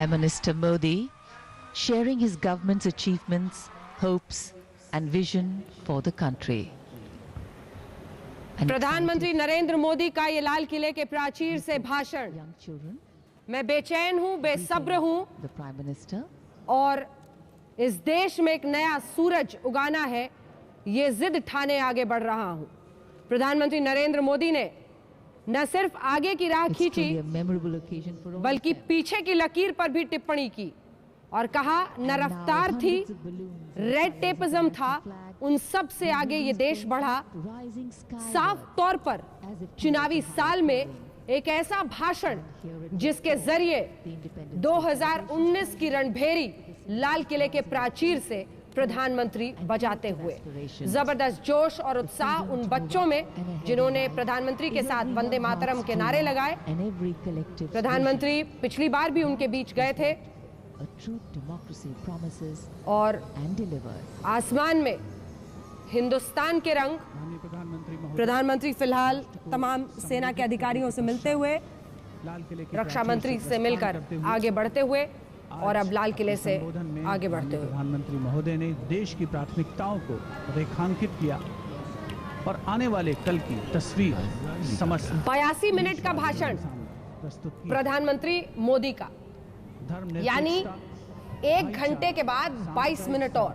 Prime Minister Modi sharing his government's achievements, hopes and vision for the country. प्रधानमंत्री नरेंद्र मोदी का ये लाल किले के प्राचीर से भाषण, मैं बेचैन हूं, बेसब्र हूं The Prime Minister और इस देश में एक नया सूरज उगाना है, ये जिद ठाने आगे बढ़ रहा हूं। प्रधानमंत्री नरेंद्र मोदी ने न सिर्फ आगे की राह खींची बल्कि पीछे की लकीर पर भी टिप्पणी की और कहा न रफ्तार थी, रेड टेपिज्म था, उन सब से आगे ये देश बढ़ा। साफ तौर पर चुनावी साल में एक ऐसा भाषण जिसके जरिए 2019 की रणभेरी लाल किले के प्राचीर से प्रधानमंत्री बजाते हुए जबरदस्त जोश और उत्साह उन बच्चों में जिन्होंने प्रधानमंत्री के साथ वंदे मातरम के नारे लगाए। प्रधानमंत्री पिछली बार भी उनके बीच गए थे और आसमान में हिंदुस्तान के रंग प्रधानमंत्री फिलहाल तमाम सेना के अधिकारियों से मिलते हुए, रक्षा मंत्री से मिलकर आगे बढ़ते हुए और अब लाल किले से आगे बढ़ते हुए प्रधानमंत्री महोदय ने देश की प्राथमिकताओं को रेखांकित किया और आने वाले कल की तस्वीर समझ 82 मिनट का भाषण प्रधानमंत्री मोदी का, यानी 1 घंटे के बाद 22 मिनट और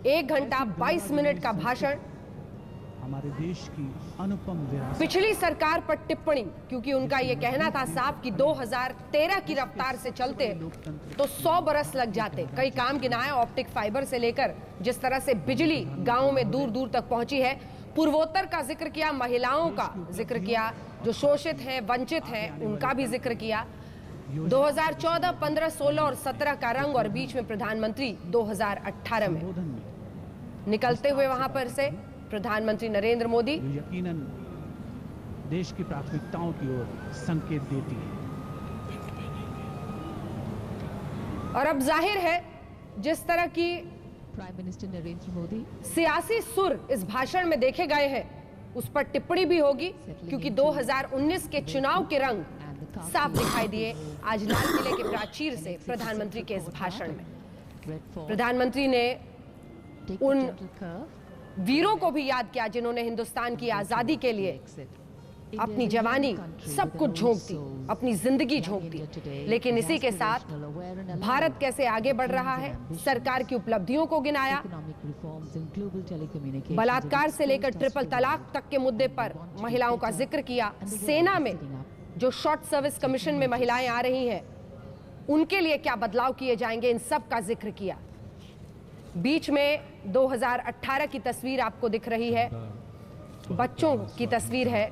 1 घंटा 22 मिनट का भाषण। हमारे देश की अनुपम विरासत, पिछली सरकार पर टिप्पणी, क्योंकि उनका यह कहना था साफ कि 2013 की रफ्तार से चलते तो 100 बरस लग जाते। कई काम गिनाए, ऑप्टिक फाइबर से लेकर जिस तरह से बिजली गांवों में दूर दूर तक पहुंची है, पूर्वोत्तर का जिक्र किया, महिलाओं का जिक्र किया, जो शोषित हैं, वंचित हैं, उनका भी जिक्र किया। 2014, 15, 16 और 17 का रंग और बीच में प्रधानमंत्री 2018 में निकलते हुए वहां पर से प्रधानमंत्री नरेंद्र मोदी यकीनन देश की प्राथमिकताओं की ओर संकेत देती है। और अब जाहिर है जिस तरह की Prime Minister नरेंद्र मोदी सियासी सुर इस भाषण में देखे गए हैं, उस पर टिप्पणी भी होगी, क्योंकि 2019 के चुनाव के रंग साफ दिखाई दिए आज लाल किले के प्राचीर से प्रधानमंत्री के इस भाषण में। प्रधानमंत्री ने उन वीरों को भी याद किया जिन्होंने हिंदुस्तान की आजादी के लिए अपनी जवानी सब कुछ झोंक दी, अपनी जिंदगी झोंक दी। लेकिन इसी के साथ भारत कैसे आगे बढ़ रहा है, सरकार की उपलब्धियों को गिनाया, बलात्कार से लेकर ट्रिपल तलाक तक के मुद्दे पर महिलाओं का जिक्र किया, सेना में जो शॉर्ट सर्विस कमीशन में महिलाएं आ रही हैं उनके लिए क्या बदलाव किए जाएंगे, इन सब का जिक्र किया। बीच में 2018 की तस्वीर आपको दिख रही है, बच्चों की तस्वीर है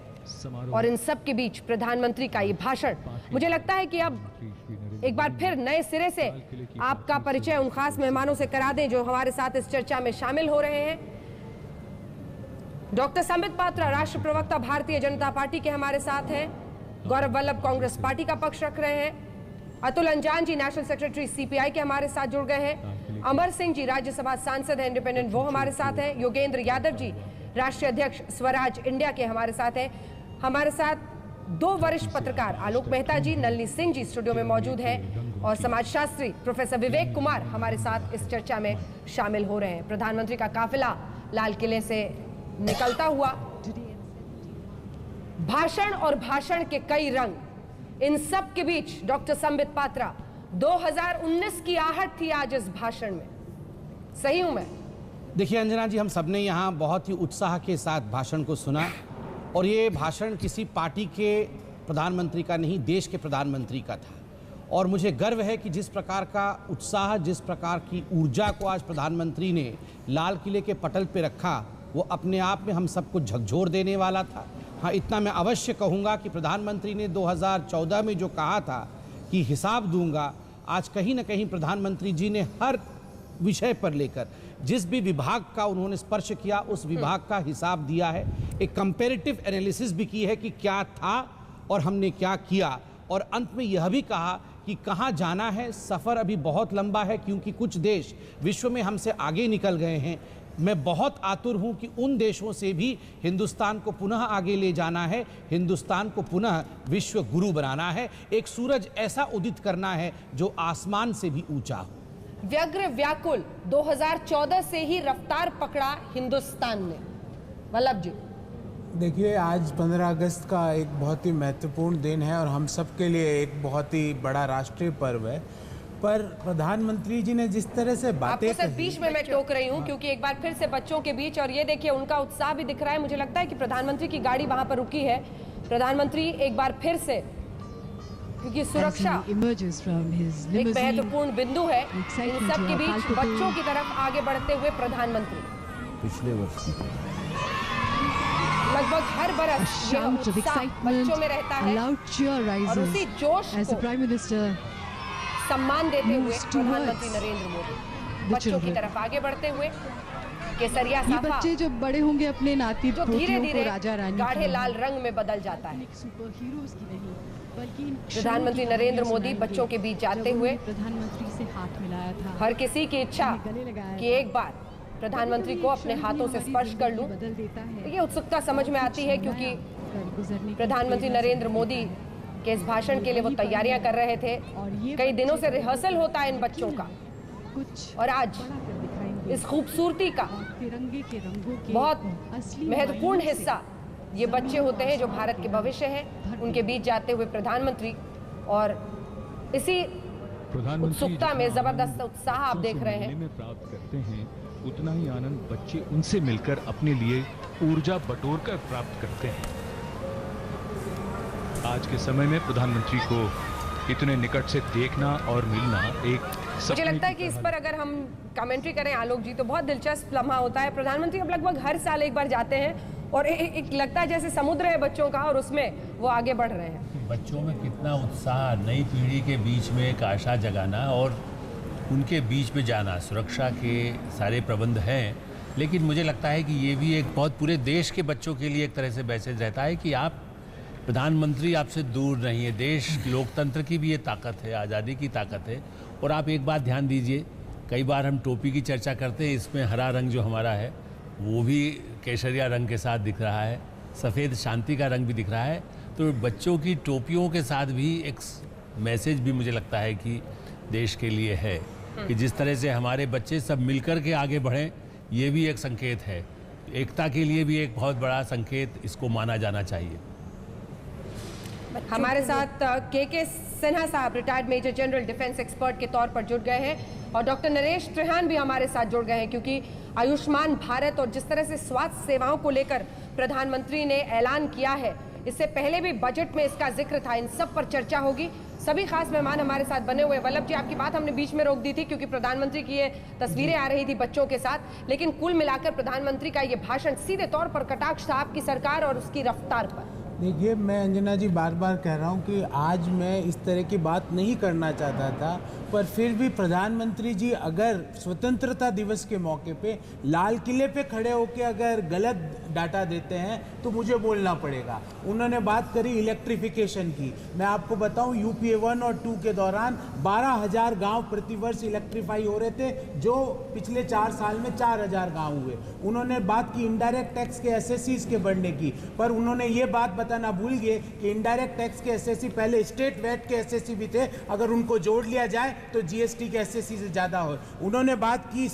और इन सब के बीच प्रधानमंत्री का ये भाषण। मुझे लगता है कि अब एक बार फिर नए सिरे से आपका परिचय उन खास मेहमानों से करा दें जो हमारे साथ इस चर्चा में शामिल हो रहे हैं। डॉक्टर संबित पात्रा, राष्ट्र प्रवक्ता भारतीय जनता पार्टी के हमारे साथ हैं। गौरव वल्लभ कांग्रेस पार्टी का पक्ष रख रहे हैं। अतुल अंजान जी, नेशनल सेक्रेटरी सीपीआई के हमारे साथ जुड़ गए हैं। अमर सिंह जी, राज्यसभा सांसद हैं, इंडिपेंडेंट, वो हमारे साथ हैं। योगेंद्र यादव जी, राष्ट्रीय अध्यक्ष स्वराज इंडिया के हमारे साथ हैं। हमारे साथ 2 वरिष्ठ पत्रकार, आलोक मेहता जी, नलिनी सिंह जी स्टूडियो में मौजूद हैं और समाजशास्त्री प्रोफेसर विवेक कुमार हमारे साथ इस चर्चा में शामिल हो रहे हैं। प्रधानमंत्री का काफिला लाल किले से निकलता हुआ, भाषण और भाषण के कई रंग, इन सब के बीच डॉक्टर संबित पात्रा, 2019 की आहट थी आज इस भाषण में, सही हूं मैं? देखिए अंजना जी, हम सबने यहाँ बहुत ही उत्साह के साथ भाषण को सुना और ये भाषण किसी पार्टी के प्रधानमंत्री का नहीं, देश के प्रधानमंत्री का था। और मुझे गर्व है कि जिस प्रकार का उत्साह, जिस प्रकार की ऊर्जा को आज प्रधानमंत्री ने लाल किले के पटल पे रखा, वो अपने आप में हम सबको झकझोर देने वाला था। हाँ, इतना मैं अवश्य कहूँगा कि प्रधानमंत्री ने 2014 में जो कहा था कि हिसाब दूंगा, आज कहीं ना कहीं प्रधानमंत्री जी ने हर विषय पर लेकर जिस भी विभाग का उन्होंने स्पर्श किया उस विभाग का हिसाब दिया है। एक कंपैरेटिव एनालिसिस भी की है कि क्या था और हमने क्या किया, और अंत में यह भी कहा कि कहाँ जाना है, सफ़र अभी बहुत लंबा है, क्योंकि कुछ देश विश्व में हमसे आगे निकल गए हैं। मैं बहुत आतुर हूं कि उन देशों से भी हिंदुस्तान को पुनः आगे ले जाना है, हिंदुस्तान को पुनः विश्व गुरु बनाना है, एक सूरज ऐसा उदित करना है जो आसमान से भी ऊंचा हो। व्यग्र व्याकुल 2014 से ही रफ्तार पकड़ा हिंदुस्तान ने। वल्लभ जी, देखिए, आज 15 अगस्त का एक बहुत ही महत्वपूर्ण दिन है और हम सब के लिए एक बहुत ही बड़ा राष्ट्रीय पर्व है। पर प्रधानमंत्री जी ने जिस तरह से बातें आपको सिर्फ बीच में मैं टोक रही हूं क्योंकि एक बार फिर से बच्चों के बीच, और ये देखिए उनका उत्साह भी दिख रहा है। मुझे लगता है कि प्रधानमंत्री की गाड़ी वहां पर रुकी है। प्रधानमंत्री एक बार फिर से, क्योंकि सुरक्षा एक महत्वपूर्ण बिंदु है, इन सब के बीच बच्चों की तरफ आगे बढ़ते हुए प्रधानमंत्री पिछले वर्ष लगभग हर बरस यह उत्साह बच्चों में रहता है और उसी जोश को सम्मान देते हुए प्रधानमंत्री नरेंद्र मोदी बच्चों की तरफ आगे बढ़ते हुए केसरिया ये साफा बच्चे जब बड़े होंगे अपने नाती जो धीरे पोतियों धीरे को राजा रानी गाढ़े लाल रंग में बदल जाता है। प्रधानमंत्री नरेंद्र मोदी बच्चों के बीच जाते हुए प्रधानमंत्री से हाथ मिलाया था, हर किसी की इच्छा कि एक बार प्रधानमंत्री को अपने हाथों से स्पर्श कर लूं। ये उत्सुकता समझ में आती है क्योंकि प्रधानमंत्री नरेंद्र मोदी के इस भाषण के लिए वो तैयारियां कर रहे थे। कई दिनों से रिहर्सल होता है इन बच्चों का, और आज इस खूबसूरती का बहुत महत्वपूर्ण हिस्सा ये बच्चे होते हैं जो भारत के भविष्य है। उनके बीच जाते हुए प्रधानमंत्री, और इसी उत्सुकता में जबरदस्त उत्साह आप देख रहे हैं। प्राप्त करते हैं उतना ही आनंद बच्चे उनसे मिलकर अपने लिए ऊर्जा बटोरकर प्राप्त करते हैं। आज के समय में प्रधानमंत्री को इतने निकट से देखना और मिलना एक मुझे लगता है कि इस पर अगर हम कमेंट्री करें आलोक जी तो बहुत दिलचस्प लम्हा होता है। प्रधानमंत्री अब लगभग हर साल एक बार जाते हैं और एक लगता है जैसे समुद्र है बच्चों का और उसमें वो आगे बढ़ रहे हैं। बच्चों में कितना उत्साह, नई पीढ़ी के बीच में एक आशा जगाना और उनके बीच में जाना। सुरक्षा के सारे प्रबंध हैं, लेकिन मुझे लगता है कि ये भी एक बहुत पूरे देश के बच्चों के लिए एक तरह से मैसेज रहता है कि आप प्रधानमंत्री आपसे दूर नहीं है। देश लोकतंत्र की भी ये ताकत है, आज़ादी की ताकत है। और आप एक बात ध्यान दीजिए, कई बार हम टोपी की चर्चा करते हैं, इसमें हरा रंग जो हमारा है वो भी केसरिया रंग के साथ दिख रहा है, सफ़ेद शांति का रंग भी दिख रहा है। तो बच्चों की टोपियों के साथ भी एक मैसेज भी मुझे लगता है कि देश के लिए है कि जिस तरह से हमारे बच्चे सब मिलकर के आगे बढ़ें, ये भी एक संकेत है। एकता के लिए भी एक बहुत बड़ा संकेत इसको माना जाना चाहिए। हमारे साथ के सिन्हा साहब retired major general defence expert के तौर पर जुड़ गए हैं और डॉक्टर नरेश त्रिहान भी हमारे साथ जुड़ गए हैं, क्योंकि आयुष्मान भारत और जिस तरह से स्वास्थ्य सेवाओं को लेकर प्रधानमंत्री ने ऐलान किया है, इससे पहले भी बजट में इसका जिक्र था। इन सब पर चर्चा होगी। सभी खास मेहमान हमारे साथ बने हुए। वल्लभ जी, आपकी बात हमने बीच में रोक दी थी क्योंकि प्रधानमंत्री की ये तस्वीरें आ रही थी बच्चों के साथ, लेकिन कुल मिलाकर प्रधानमंत्री का ये भाषण सीधे तौर पर कटाक्ष था आपकी सरकार और उसकी रफ्तार पर। देखिए, मैं अंजना जी बार बार कह रहा हूँ कि आज मैं इस तरह की बात नहीं करना चाहता था, पर फिर भी प्रधानमंत्री जी अगर स्वतंत्रता दिवस के मौके पे लाल किले पे खड़े होकर अगर गलत डाटा देते हैं तो मुझे बोलना पड़ेगा। उन्होंने बात करी इलेक्ट्रिफिकेशन की। मैं आपको बताऊं, यूपीए 1 और 2 के दौरान 12,000 गांव प्रतिवर्ष इलेक्ट्रीफाई हो रहे थे, जो पिछले 4 साल में 4,000 गांव हुए। उन्होंने बात की इनडायरेक्ट टैक्स के एसएससीज के बढ़ने की, पर उन्होंने ये बात बताना भूल गए कि इनडायरेक्ट टैक्स के एसएससी पहले स्टेट वैट के एसएससी भी थे, अगर उनको जोड़ लिया जाए तो जीएसटी के एसएससी से ज़्यादा हो। उन्होंने बात की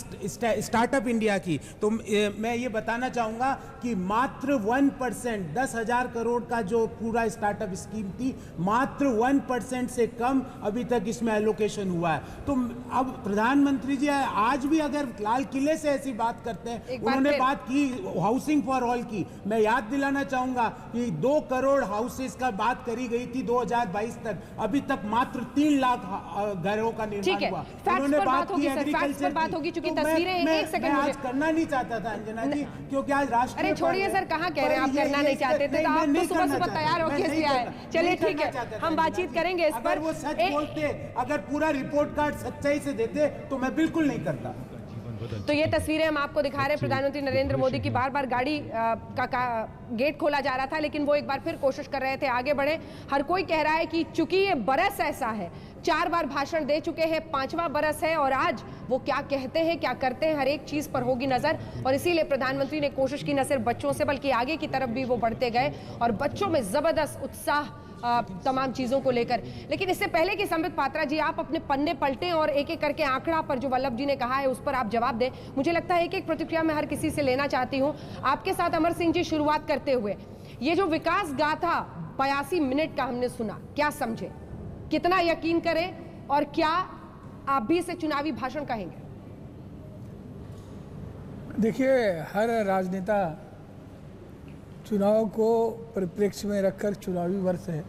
स्टार्टअप इंडिया की, तो मैं ये बताना चाहूँगा कि मात्र 1%, 10,000 करोड़ का जो पूरा स्टार्टअप स्कीम थी, मात्र 1% से कम अभी तक इसमें एलोकेशन हुआ है। तो अब प्रधानमंत्री जी आज भी अगर लाल किले से ऐसी बात करते हैं, उन्होंने बात की हाउसिंग फॉर ऑल की। मैं याद दिलाना चाहूँगा कि 2 करोड़ हाउसेस का बात करी गई थी 2022 तक, अभी तक मात्र 3 लाख घरों का निर्माण हुआ। उन्होंने बात की एग्रीकल्चर बात होगी, चूंकि तस्वीरें एक सेकंड आज करना नहीं चाहता था अंजना जी, क्योंकि आज राष्ट्रीय। अरे छोड़िए सर, कहाँ कह रहे हैं आप करना नहीं चाहते थे, तो आप तो सुबह सुबह तैयार होके इसलिए आए। चलिए ठीक है, हम बातचीत करेंगे इस पर। अगर वो सच बोलते, अगर पूरा रिपोर्ट कार्ड सच्चाई से देते तो मैं बिल्कुल नहीं करता। तो ये तस्वीरें हम आपको दिखा रहे हैं। प्रधानमंत्री नरेंद्र मोदी की बार बार गाड़ी का गेट खोला जा रहा था, लेकिन वो एक बार फिर कोशिश कर रहे थे आगे बढ़े। हर कोई कह रहा है कि चूंकि ये बरस ऐसा है, 4 बार भाषण दे चुके हैं, 5वां बरस है और आज वो क्या कहते हैं, क्या करते हैं, हर एक चीज पर होगी नजर। और इसीलिए प्रधानमंत्री ने कोशिश की न सिर्फ बच्चों से बल्कि आगे की तरफ भी वो बढ़ते गए और बच्चों में जबरदस्त उत्साह तमाम चीजों को लेकर। लेकिन इससे पहले कि संबित पात्रा जी आप अपने पन्ने पलटें और एक एक करके आंकड़ा पर जो वल्लभ जी ने कहा है उस पर आप जवाब दें, मुझे लगता है एक एक प्रतिक्रिया मैं हर किसी से लेना चाहती हूं। आपके साथ अमर सिंह जी शुरुआत करते हुए, ये जो विकास गाथा 82 मिनट का हमने सुना, क्या समझे, कितना यकीन करें और क्या आप भी इसे चुनावी भाषण कहेंगे? देखिए, हर राजनेता चुनाव को परिप्रेक्ष्य में रखकर चुनावी वर्ष है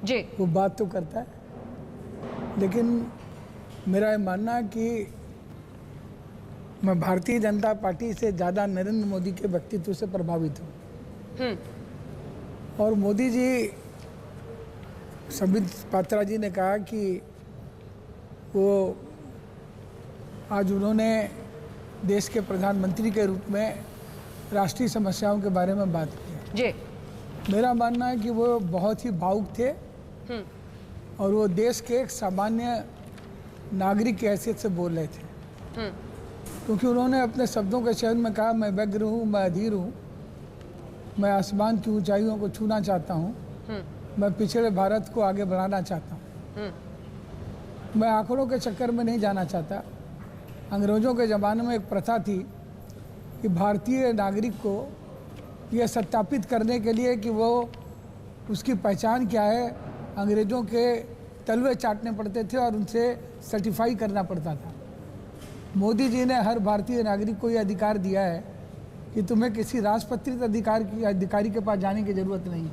जी, वो बात तो करता है, लेकिन मेरा ये मानना है कि मैं भारतीय जनता पार्टी से ज़्यादा नरेंद्र मोदी के व्यक्तित्व से प्रभावित हूँ। और मोदी जी, संबित पात्रा जी ने कहा कि वो आज उन्होंने देश के प्रधानमंत्री के रूप में राष्ट्रीय समस्याओं के बारे में बात की जी। मेरा मानना है कि वो बहुत ही भावुक थे और वो देश के एक सामान्य नागरिक की हैसियत से बोल रहे थे, क्योंकि उन्होंने अपने शब्दों के चयन में कहा, मैं व्यग्र हूँ, मैं अधीर हूँ, मैं आसमान की ऊंचाइयों को छूना चाहता हूँ, मैं पिछड़े भारत को आगे बढ़ाना चाहता हूँ, मैं आंकड़ों के चक्कर में नहीं जाना चाहता। अंग्रेज़ों के ज़माने में एक प्रथा थी कि भारतीय नागरिक को यह सत्यापित करने के लिए कि वो उसकी पहचान क्या है, अंग्रेज़ों के तलवे चाटने पड़ते थे और उनसे सर्टिफाई करना पड़ता था। मोदी जी ने हर भारतीय नागरिक को यह अधिकार दिया है कि तुम्हें किसी राजपत्रित अधिकारी के पास जाने की ज़रूरत नहीं है,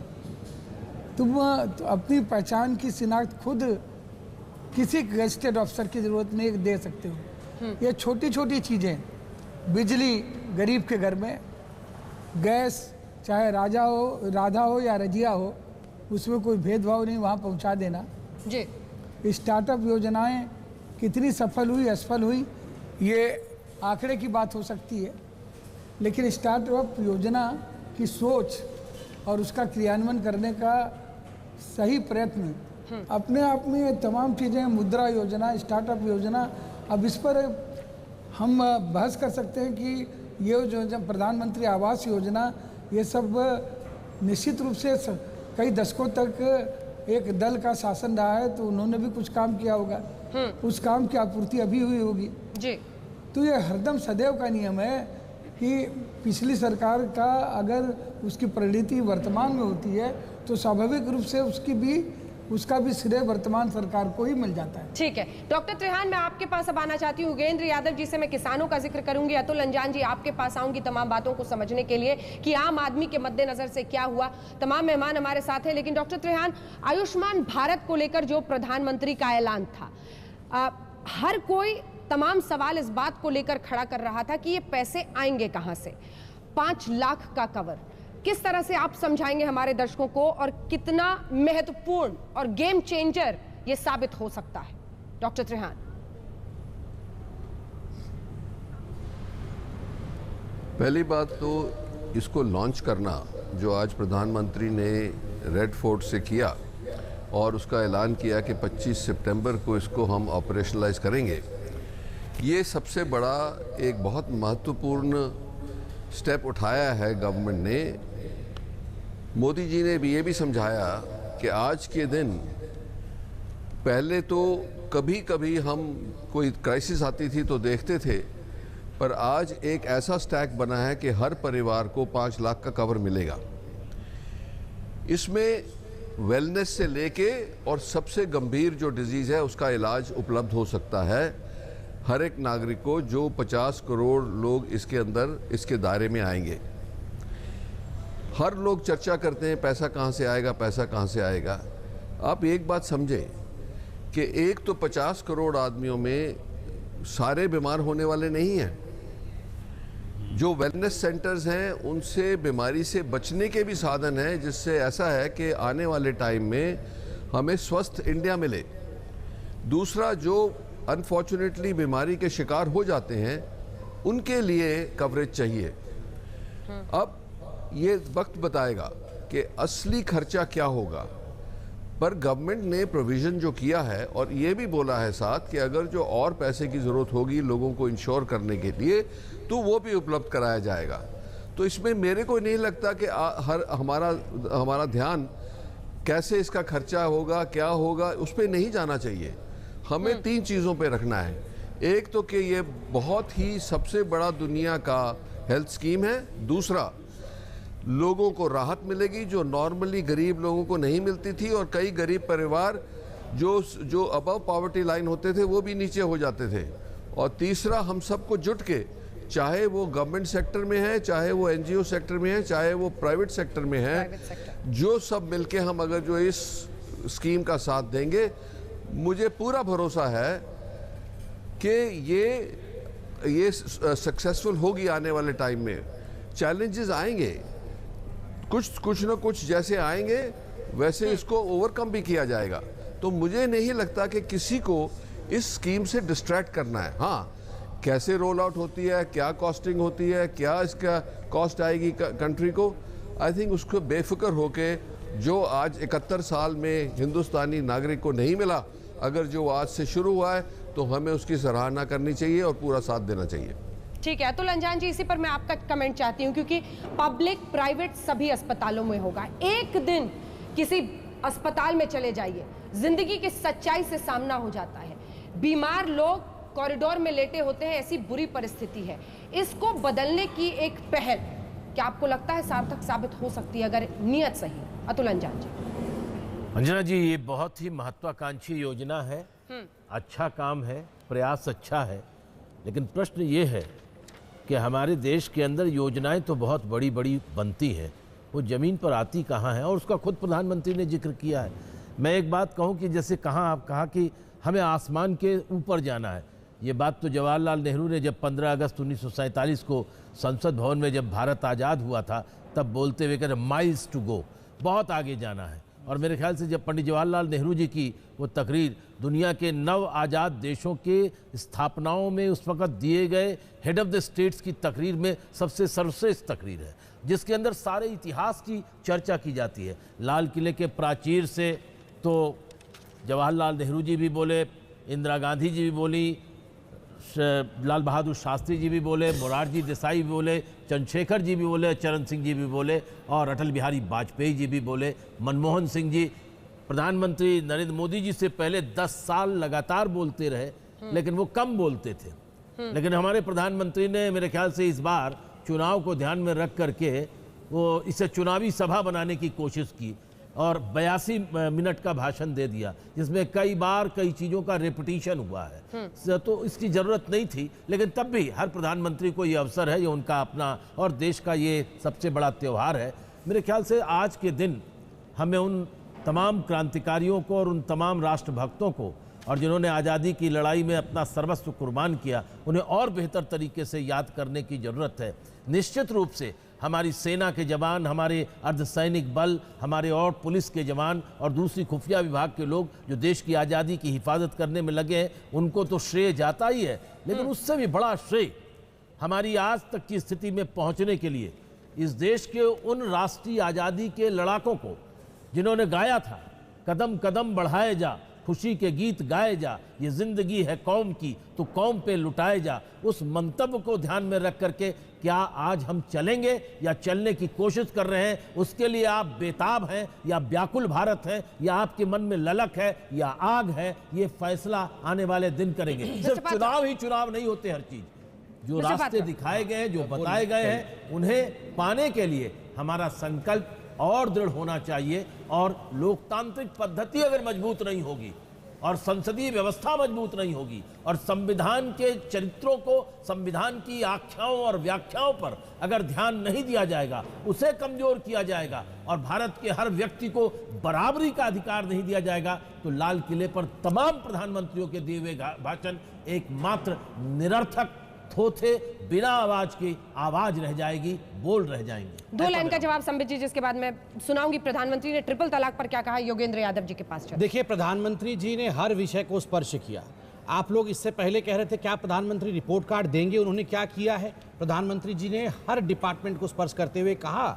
तुम तो अपनी पहचान की शिनाख्त खुद किसी गजेटेड ऑफिसर की ज़रूरत नहीं दे सकते हो। ये छोटी छोटी चीज़ें, बिजली गरीब के घर में, गैस चाहे राधा हो या रजिया हो, उसमें कोई भेदभाव नहीं, वहाँ पहुँचा देना जी। स्टार्टअप योजनाएं कितनी सफल हुई असफल हुई ये आंकड़े की बात हो सकती है, लेकिन स्टार्टअप योजना की सोच और उसका क्रियान्वयन करने का सही प्रयत्न अपने आप में ये तमाम चीज़ें, मुद्रा योजना, स्टार्टअप योजना, अब इस पर हम बहस कर सकते हैं कि ये जो प्रधानमंत्री आवास योजना, ये सब निश्चित रूप से कई दशकों तक एक दल का शासन रहा है, तो उन्होंने भी कुछ काम किया होगा, उस काम की आपूर्ति अभी हुई होगी जी। तो ये हरदम सदैव का नियम है कि पिछली सरकार का अगर उसकी परिणति वर्तमान में होती है तो स्वाभाविक रूप से उसका भी श्रेय वर्तमान सरकार को ही मिल जाता है। ठीक है डॉक्टर त्रेहान, मैं आपके पास अब आना चाहती हूँ। योगेंद्र यादव जी से मैं किसानों का जिक्र करूंगी, अतुल अंजान जी आपके पास आऊंगी तमाम बातों को समझने के लिए कि आम आदमी के मद्देनजर से क्या हुआ। तमाम मेहमान हमारे साथ हैं, लेकिन डॉक्टर त्रेहान, आयुष्मान भारत को लेकर जो प्रधानमंत्री का ऐलान था, हर कोई तमाम सवाल इस बात को लेकर खड़ा कर रहा था कि ये पैसे आएंगे कहां से। 5 लाख का कवर किस तरह से आप समझाएंगे हमारे दर्शकों को और कितना महत्वपूर्ण और गेम चेंजर ये साबित हो सकता है? डॉक्टर त्रेहान। पहली बात तो इसको लॉन्च करना जो आज प्रधानमंत्री ने रेड फोर्ट से किया और उसका ऐलान किया कि 25 सितंबर को इसको हम ऑपरेशनलाइज करेंगे, ये सबसे बड़ा एक बहुत महत्वपूर्ण स्टेप उठाया है गवर्नमेंट ने। मोदी जी ने भी ये भी समझाया कि आज के दिन, पहले तो कभी कभी हम कोई क्राइसिस आती थी तो देखते थे, पर आज एक ऐसा स्टैक बना है कि हर परिवार को 5 लाख का कवर मिलेगा। इसमें वेलनेस से लेके और सबसे गंभीर जो डिजीज़ है उसका इलाज उपलब्ध हो सकता है हर एक नागरिक को, जो 50 करोड़ लोग इसके अंदर इसके दायरे में आएंगे। हर लोग चर्चा करते हैं पैसा कहाँ से आएगा, पैसा कहाँ से आएगा। आप एक बात समझें कि एक तो 50 करोड़ आदमियों में सारे बीमार होने वाले नहीं हैं। जो वेलनेस सेंटर्स हैं उनसे बीमारी से बचने के भी साधन हैं, जिससे ऐसा है कि आने वाले टाइम में हमें स्वस्थ इंडिया मिले। दूसरा, जो अनफॉर्चुनेटली बीमारी के शिकार हो जाते हैं उनके लिए कवरेज चाहिए। अब ये वक्त बताएगा कि असली खर्चा क्या होगा। पर गवर्नमेंट ने प्रोविज़न जो किया है और ये भी बोला है साथ कि अगर जो और पैसे की ज़रूरत होगी लोगों को इंश्योर करने के लिए तो वो भी उपलब्ध कराया जाएगा। तो इसमें मेरे को नहीं लगता कि हमारा ध्यान कैसे इसका खर्चा होगा, क्या होगा, उस पर नहीं जाना चाहिए। हमें 3 चीज़ों पे रखना है। एक तो कि ये बहुत ही सबसे बड़ा दुनिया का हेल्थ स्कीम है। दूसरा, लोगों को राहत मिलेगी जो नॉर्मली गरीब लोगों को नहीं मिलती थी, और कई गरीब परिवार जो अबव पॉवर्टी लाइन होते थे वो भी नीचे हो जाते थे। और तीसरा, हम सबको जुट के, चाहे वो गवर्नमेंट सेक्टर में है, चाहे वो एनजीओ सेक्टर में है, चाहे वो प्राइवेट सेक्टर में है, जो सब मिलके हम अगर जो इस स्कीम का साथ देंगे, मुझे पूरा भरोसा है कि ये सक्सेसफुल होगी। आने वाले टाइम में चैलेंजेस आएंगे, कुछ ना कुछ जैसे आएंगे वैसे इसको ओवरकम भी किया जाएगा। तो मुझे नहीं लगता कि किसी को इस स्कीम से डिस्ट्रैक्ट करना है। हाँ, कैसे रोल आउट होती है, क्या कॉस्टिंग होती है, क्या इसका कॉस्ट आएगी कंट्री को, आई थिंक उसको बेफिक्र होके जो आज 71 साल में हिंदुस्तानी नागरिक को नहीं मिला, अगर जो आज से शुरू हुआ है तो हमें उसकी सराहना करनी चाहिए और पूरा साथ देना चाहिए। ठीक है, अतुल अंजान जी, इसी पर मैं आपका कमेंट चाहती हूं, क्योंकि पब्लिक प्राइवेट सभी अस्पतालों में होगा। एक दिन किसी अस्पताल में चले जाइए, जिंदगी की सच्चाई से सामना हो जाता है। बीमार लोग कॉरिडोर में लेटे होते हैं, ऐसी बुरी परिस्थिति है। इसको बदलने की एक पहल क्या आपको लगता है सार्थक साबित हो सकती है अगर नियत सही? अतुल अंजान जी। अंजना जी, ये बहुत ही महत्वाकांक्षी योजना है, अच्छा काम है, प्रयास अच्छा है, लेकिन प्रश्न ये है कि हमारे देश के अंदर योजनाएं तो बहुत बड़ी बड़ी बनती हैं, वो ज़मीन पर आती कहाँ है, और उसका खुद प्रधानमंत्री ने जिक्र किया है। मैं एक बात कहूँ कि जैसे आप कहा कि हमें आसमान के ऊपर जाना है, ये बात तो जवाहरलाल नेहरू ने जब 15 अगस्त 1947 को संसद भवन में जब भारत आज़ाद हुआ था तब बोलते हुए कहते माइल्स टू गो, बहुत आगे जाना है। और मेरे ख्याल से जब पंडित जवाहरलाल नेहरू जी की वो तकरीर दुनिया के 9 आज़ाद देशों के स्थापनाओं में उस वक़्त दिए गए हेड ऑफ़ द स्टेट्स की तकरीर में सबसे सर्वश्रेष्ठ तकरीर है, जिसके अंदर सारे इतिहास की चर्चा की जाती है। लाल किले के प्राचीर से तो जवाहरलाल नेहरू जी भी बोले, इंदिरा गांधी जी भी बोली, लाल बहादुर शास्त्री जी भी बोले, मोरारजी देसाई भी बोले, चंद्रशेखर जी भी बोले, चरण सिंह जी भी बोले, और अटल बिहारी वाजपेयी जी भी बोले, मनमोहन सिंह जी, प्रधानमंत्री नरेंद्र मोदी जी से पहले 10 साल लगातार बोलते रहे, लेकिन वो कम बोलते थे। लेकिन हमारे प्रधानमंत्री ने मेरे ख्याल से इस बार चुनाव को ध्यान में रख करके वो इसे चुनावी सभा बनाने की कोशिश की और 82 मिनट का भाषण दे दिया, जिसमें कई बार कई चीज़ों का रिपीटिशन हुआ है। तो इसकी ज़रूरत नहीं थी, लेकिन तब भी हर प्रधानमंत्री को ये अवसर है, ये उनका अपना और देश का ये सबसे बड़ा त्यौहार है। मेरे ख्याल से आज के दिन हमें उन तमाम क्रांतिकारियों को और उन तमाम राष्ट्रभक्तों को, और जिन्होंने आज़ादी की लड़ाई में अपना सर्वस्व कुर्बान किया, उन्हें और बेहतर तरीके से याद करने की ज़रूरत है। निश्चित रूप से हमारी सेना के जवान, हमारे अर्धसैनिक बल, हमारे और पुलिस के जवान और दूसरी खुफिया विभाग के लोग जो देश की आज़ादी की हिफाजत करने में लगे हैं, उनको तो श्रेय जाता ही है, लेकिन उससे भी बड़ा श्रेय हमारी आज तक की स्थिति में पहुंचने के लिए इस देश के उन राष्ट्रीय आज़ादी के लड़ाकों को जिन्होंने गाया था, कदम कदम बढ़ाए जा, खुशी के गीत गाए जा, ये जिंदगी है कौम की तो कौम पे लुटाए जा, उस मंतव्य को ध्यान में रख करके क्या आज हम चलेंगे या चलने की कोशिश कर रहे हैं, उसके लिए आप बेताब हैं या व्याकुल भारत हैं, या आपके मन में ललक है या आग है, ये फैसला आने वाले दिन करेंगे। सिर्फ चुनाव ही चुनाव नहीं होते, हर चीज जो रास्ते दिखाए गए हैं, जो बताए गए हैं, उन्हें पाने के लिए हमारा संकल्प और दृढ़ होना चाहिए। और लोकतांत्रिक पद्धति अगर मजबूत नहीं होगी और संसदीय व्यवस्था मजबूत नहीं होगी और संविधान के चरित्रों को, संविधान की आख्याओं और व्याख्याओं पर अगर ध्यान नहीं दिया जाएगा, उसे कमजोर किया जाएगा और भारत के हर व्यक्ति को बराबरी का अधिकार नहीं दिया जाएगा, तो लाल किले पर तमाम प्रधानमंत्रियों के दिए हुए भाषण एकमात्र निरर्थक थोथे, बिना आवाज की आवाज रह जाएगी, बोल रह जाएंगे। 2 लाइन का जवाब संबित जी, जिसके बाद मैं सुनाऊंगी प्रधानमंत्री ने ट्रिपल तलाक पर क्या कहा। योगेंद्र यादव जी के पास चलो। देखिए, प्रधानमंत्री जी ने हर विषय को स्पर्श किया। आप लोग इससे पहले कह रहे थे क्या प्रधानमंत्री रिपोर्ट कार्ड देंगे, उन्होंने क्या किया है? प्रधानमंत्री जी ने हर डिपार्टमेंट को स्पर्श करते हुए कहा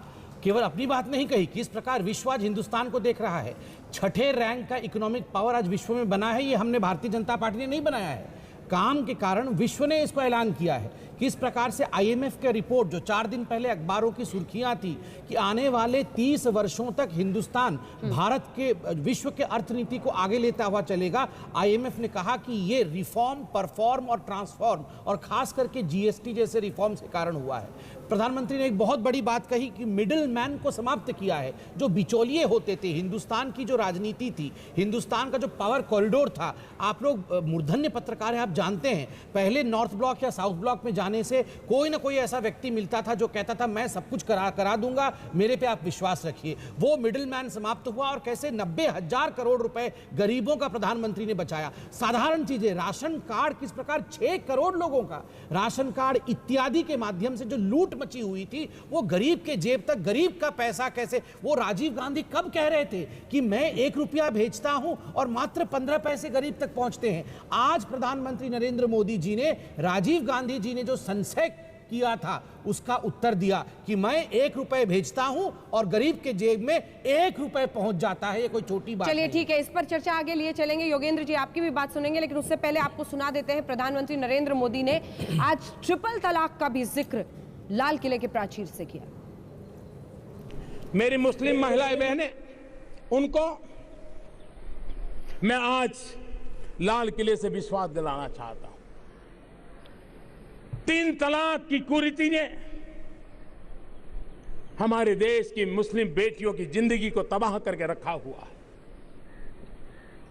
केवल अपनी बात नहीं कही, किस प्रकार विश्व आज हिंदुस्तान को देख रहा है। 6ठे रैंक का इकोनॉमिक पावर आज विश्व में बना है, ये हमने भारतीय जनता पार्टी ने नहीं बनाया है, काम के कारण विश्व ने इसको ऐलान किया है। किस प्रकार से आईएमएफ के रिपोर्ट जो 4 दिन पहले अखबारों की सुर्खियां थी कि आने वाले 30 वर्षों तक हिंदुस्तान भारत के विश्व के अर्थनीति को आगे लेता हुआ चलेगा, आईएमएफ ने कहा कि ये रिफॉर्म, परफॉर्म और ट्रांसफॉर्म और खास करके जीएसटी जैसे रिफॉर्म्स के कारण हुआ है। प्रधानमंत्री ने एक बहुत बड़ी बात कही कि मिडिल मैन को समाप्त किया है। जो बिचौलिए होते थे, हिंदुस्तान की जो राजनीति थी, हिंदुस्तान का जो पावर कॉरिडोर था, आप लोग मूर्धन्य पत्रकार हैं, आप जानते हैं पहले नॉर्थ ब्लॉक या साउथ ब्लॉक में जाने से कोई ना कोई ऐसा व्यक्ति मिलता था जो कहता था मैं सब कुछ करा दूंगा, मेरे पे आप विश्वास रखिए। वो मिडिल मैन समाप्त हुआ और कैसे 90,000 करोड़ रुपए गरीबों का प्रधानमंत्री ने बचाया। साधारण चीजें, राशन कार्ड किस प्रकार 6 करोड़ लोगों का राशन कार्ड इत्यादि के माध्यम से जो लूट मची हुई थी वो गरीब के जेब तक, गरीब का पैसा कैसे, वो राजीव गांधी कब कह रहे थे कि मैं 1 रुपया भेजता हूं और मात्र 15 पैसे गरीब तक पहुंचते हैं। आज प्रधानमंत्री नरेंद्र मोदी जी ने, राजीव गांधी जी ने जो संशय किया था उसका उत्तर दिया कि मैं 1 रुपए भेजता हूं और गरीब के जेब में 1 रुपए पहुंच जाता है। ये कोई छोटी बात चलिए नहीं। ठीक है, इस पर चर्चा आगे लिए चलेंगे। योगेंद्र जी आपकी भी बात सुनेंगे, लेकिन उससे पहले आपको सुना देते हैं प्रधानमंत्री नरेंद्र मोदी ने आज ट्रिपल तलाक का भी जिक्र लाल किले के प्राचीर से किया। मेरी मुस्लिम महिलाएं बहनें, उनको मैं आज लाल किले से विश्वास दिलाना चाहता हूं। 3 तलाक की कुरीति ने हमारे देश की मुस्लिम बेटियों की जिंदगी को तबाह करके रखा हुआ है,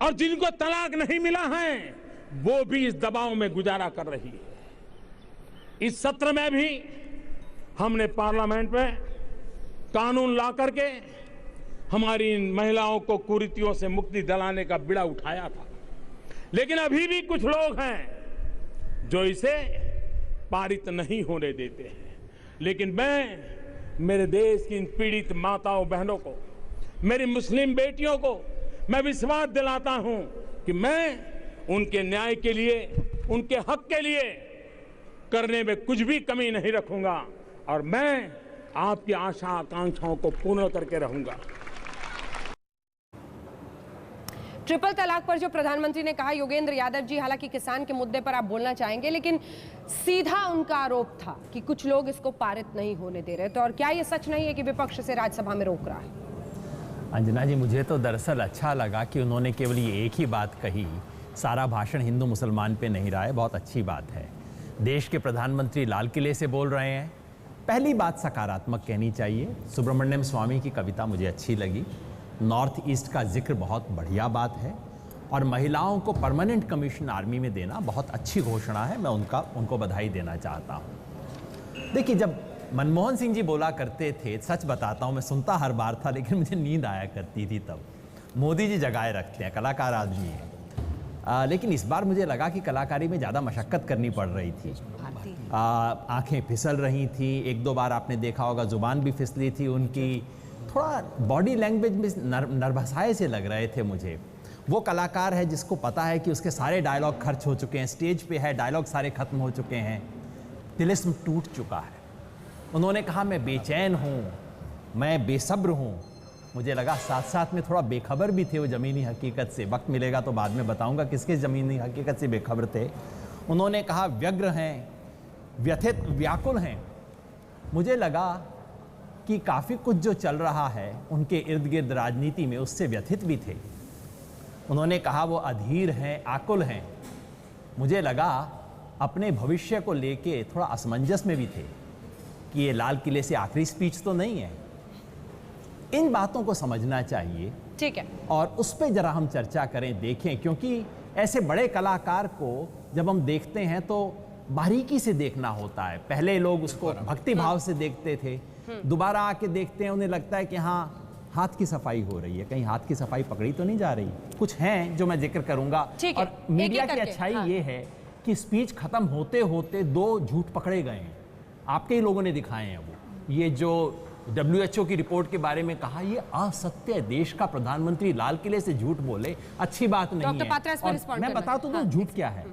और जिनको तलाक नहीं मिला है वो भी इस दबाव में गुजारा कर रही है। इस सत्र में भी हमने पार्लियामेंट में कानून ला करके हमारी इन महिलाओं को कुरीतियों से मुक्ति दिलाने का बीड़ा उठाया था, लेकिन अभी भी कुछ लोग हैं जो इसे पारित नहीं होने देते हैं। लेकिन मैं मेरे देश की इन पीड़ित माताओं बहनों को, मेरी मुस्लिम बेटियों को मैं विश्वास दिलाता हूं कि मैं उनके न्याय के लिए, उनके हक के लिए करने में कुछ भी कमी नहीं रखूंगा, और मैं आपकी आशा आकांक्षाओं को पूर्ण करके रहूंगा। ट्रिपल तलाक पर जो प्रधानमंत्री ने कहा, योगेंद्र यादव जी, हालांकि किसान के मुद्दे पर आप बोलना चाहेंगे, लेकिन सीधा उनका आरोप था कि कुछ लोग इसको पारित नहीं होने दे रहे थे। और क्या ये सच नहीं है कि विपक्ष से राज्यसभा में रोक रहा है? अंजना जी, मुझे तो दरअसल अच्छा लगा कि उन्होंने केवल ये एक ही बात कही, सारा भाषण हिंदू मुसलमान पे नहीं रहा है। बहुत अच्छी बात है। देश के प्रधानमंत्री लाल किले से बोल रहे हैं, पहली बात सकारात्मक कहनी चाहिए। सुब्रमण्यम स्वामी की कविता मुझे अच्छी लगी। नॉर्थ ईस्ट का जिक्र बहुत बढ़िया बात है, और महिलाओं को परमानेंट कमीशन आर्मी में देना बहुत अच्छी घोषणा है। मैं उनको बधाई देना चाहता हूँ। देखिए, जब मनमोहन सिंह जी बोला करते थे, सच बताता हूँ मैं सुनता हर बार था, लेकिन मुझे नींद आया करती थी तब। मोदी जी जगाए रखते हैं, कलाकार आदमी हैं। लेकिन इस बार मुझे लगा कि कलाकारी में ज़्यादा मशक्क़त करनी पड़ रही थी। आंखें फिसल रही थी, 1-2 बार आपने देखा होगा ज़ुबान भी फिसली थी उनकी, थोड़ा बॉडी लैंग्वेज में नर्भसाए से लग रहे थे मुझे। वो कलाकार है जिसको पता है कि उसके सारे डायलॉग खर्च हो चुके हैं, स्टेज पे है, डायलॉग सारे ख़त्म हो चुके हैं, तिलिस्म टूट चुका है। उन्होंने कहा मैं बेचैन हूँ, मैं बेसब्र हूँ। मुझे लगा साथ साथ में थोड़ा बेखबर भी थे वो ज़मीनी हकीकत से। वक्त मिलेगा तो बाद में बताऊंगा किसके ज़मीनी हकीकत से बेखबर थे। उन्होंने कहा व्यग्र हैं, व्यथित, व्याकुल हैं। मुझे लगा कि काफ़ी कुछ जो चल रहा है उनके इर्द गिर्द राजनीति में, उससे व्यथित भी थे। उन्होंने कहा वो अधीर हैं, आकुल हैं। मुझे लगा अपने भविष्य को लेके थोड़ा असमंजस में भी थे कि ये लाल किले से आखिरी स्पीच तो नहीं है। इन बातों को समझना चाहिए, ठीक है, और उस पर जरा हम चर्चा करें, देखें, क्योंकि ऐसे बड़े कलाकार को जब हम देखते हैं तो बारीकी से देखना होता है। पहले लोग उसको भक्ति भाव से देखते थे, दोबारा आके देखते हैं उन्हें लगता है कि हाँ हाथ की सफाई हो रही है, कहीं हाथ की सफाई पकड़ी तो नहीं जा रही। कुछ हैं जो मैं जिक्र करूंगा। और मीडिया की अच्छाई ये है कि स्पीच खत्म होते होते 2 झूठ पकड़े गए हैं, आपके ही लोगों ने दिखाए हैं। वो ये जो WHO की रिपोर्ट के बारे में कहा, ये असत्य है। देश का प्रधानमंत्री लाल किले से झूठ बोले, अच्छी बात नहीं है। और मैं बता दूं झूठ क्या है।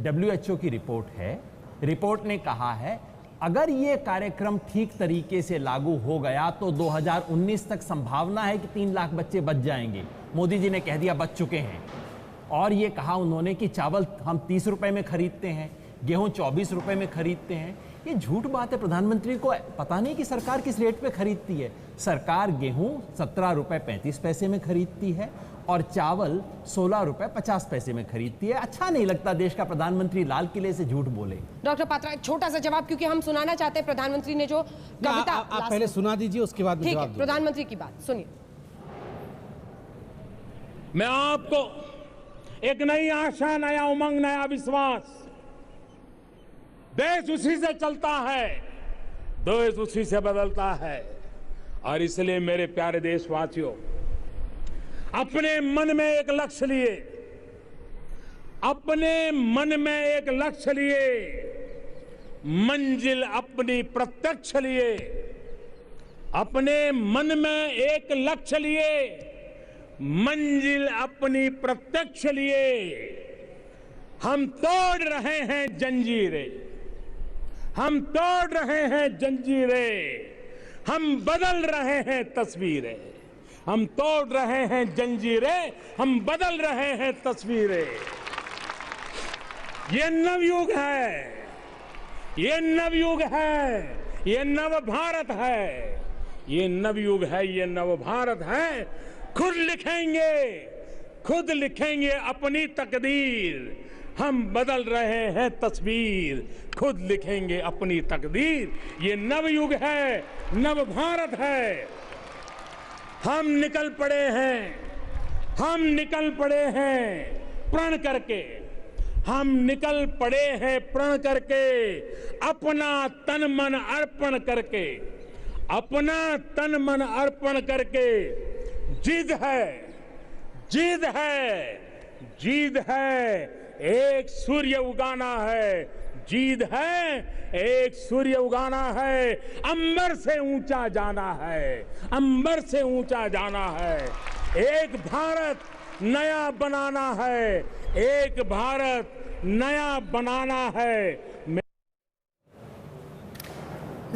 WHO की रिपोर्ट है, रिपोर्ट ने कहा है अगर ये कार्यक्रम ठीक तरीके से लागू हो गया तो 2019 तक संभावना है कि 3 लाख बच्चे बच जाएंगे। मोदी जी ने कह दिया बच चुके हैं। और ये कहा उन्होंने कि चावल हम 30 रुपए में खरीदते हैं, गेहूं 24 रुपए में खरीदते हैं। ये झूठ बात है। प्रधानमंत्री को पता नहीं कि सरकार किस रेट पे खरीदती है। सरकार गेहूं 17 रुपए 35 पैसे में खरीदती है और चावल 16 रुपए 50 पैसे में खरीदती है। अच्छा नहीं लगता देश का प्रधानमंत्री लाल किले से झूठ बोले। डॉक्टर पात्रा, एक छोटा सा जवाब, क्योंकि हम सुनाना चाहते हैं प्रधानमंत्री ने जो कविता। आप पहले सुना दीजिए, उसके बाद ठीक है, प्रधानमंत्री की बात सुनिए। मैं आपको एक नई आशा, नया उमंग, नया विश्वास, देश उसी से चलता है, देश उसी से बदलता है। और इसलिए मेरे प्यारे देशवासियों, अपने मन में एक लक्ष्य लिए, अपने मन में एक लक्ष्य लिए, मंजिल अपनी प्रत्यक्ष लिए, अपने मन में एक लक्ष्य लिए, मंजिल अपनी प्रत्यक्ष लिए। हम तोड़ रहे हैं जंजीरें, हम तोड़ रहे हैं जंजीरें, हम बदल रहे हैं तस्वीरें। हम तोड़ रहे हैं जंजीरें, हम बदल रहे हैं तस्वीरें। ये नवयुग है, ये नवयुग है, ये नव भारत है, ये नवयुग है, ये नव भारत है। खुद लिखेंगे, खुद लिखेंगे अपनी तकदीर। हम बदल रहे हैं तस्वीर, खुद लिखेंगे अपनी तकदीर। ये नवयुग है, नव भारत है। हम निकल पड़े हैं, हम निकल पड़े हैं प्रण करके, हम निकल पड़े हैं प्रण करके, अपना तन मन अर्पण करके, अपना तन मन अर्पण करके। जिद है, जिद है, जिद है, एक सूर्य उगाना है, जिद है, एक सूर्य उगाना है, अंबर से ऊंचा जाना है, अंबर से ऊंचा जाना है। एक भारत नया बनाना है, एक भारत नया बनाना है।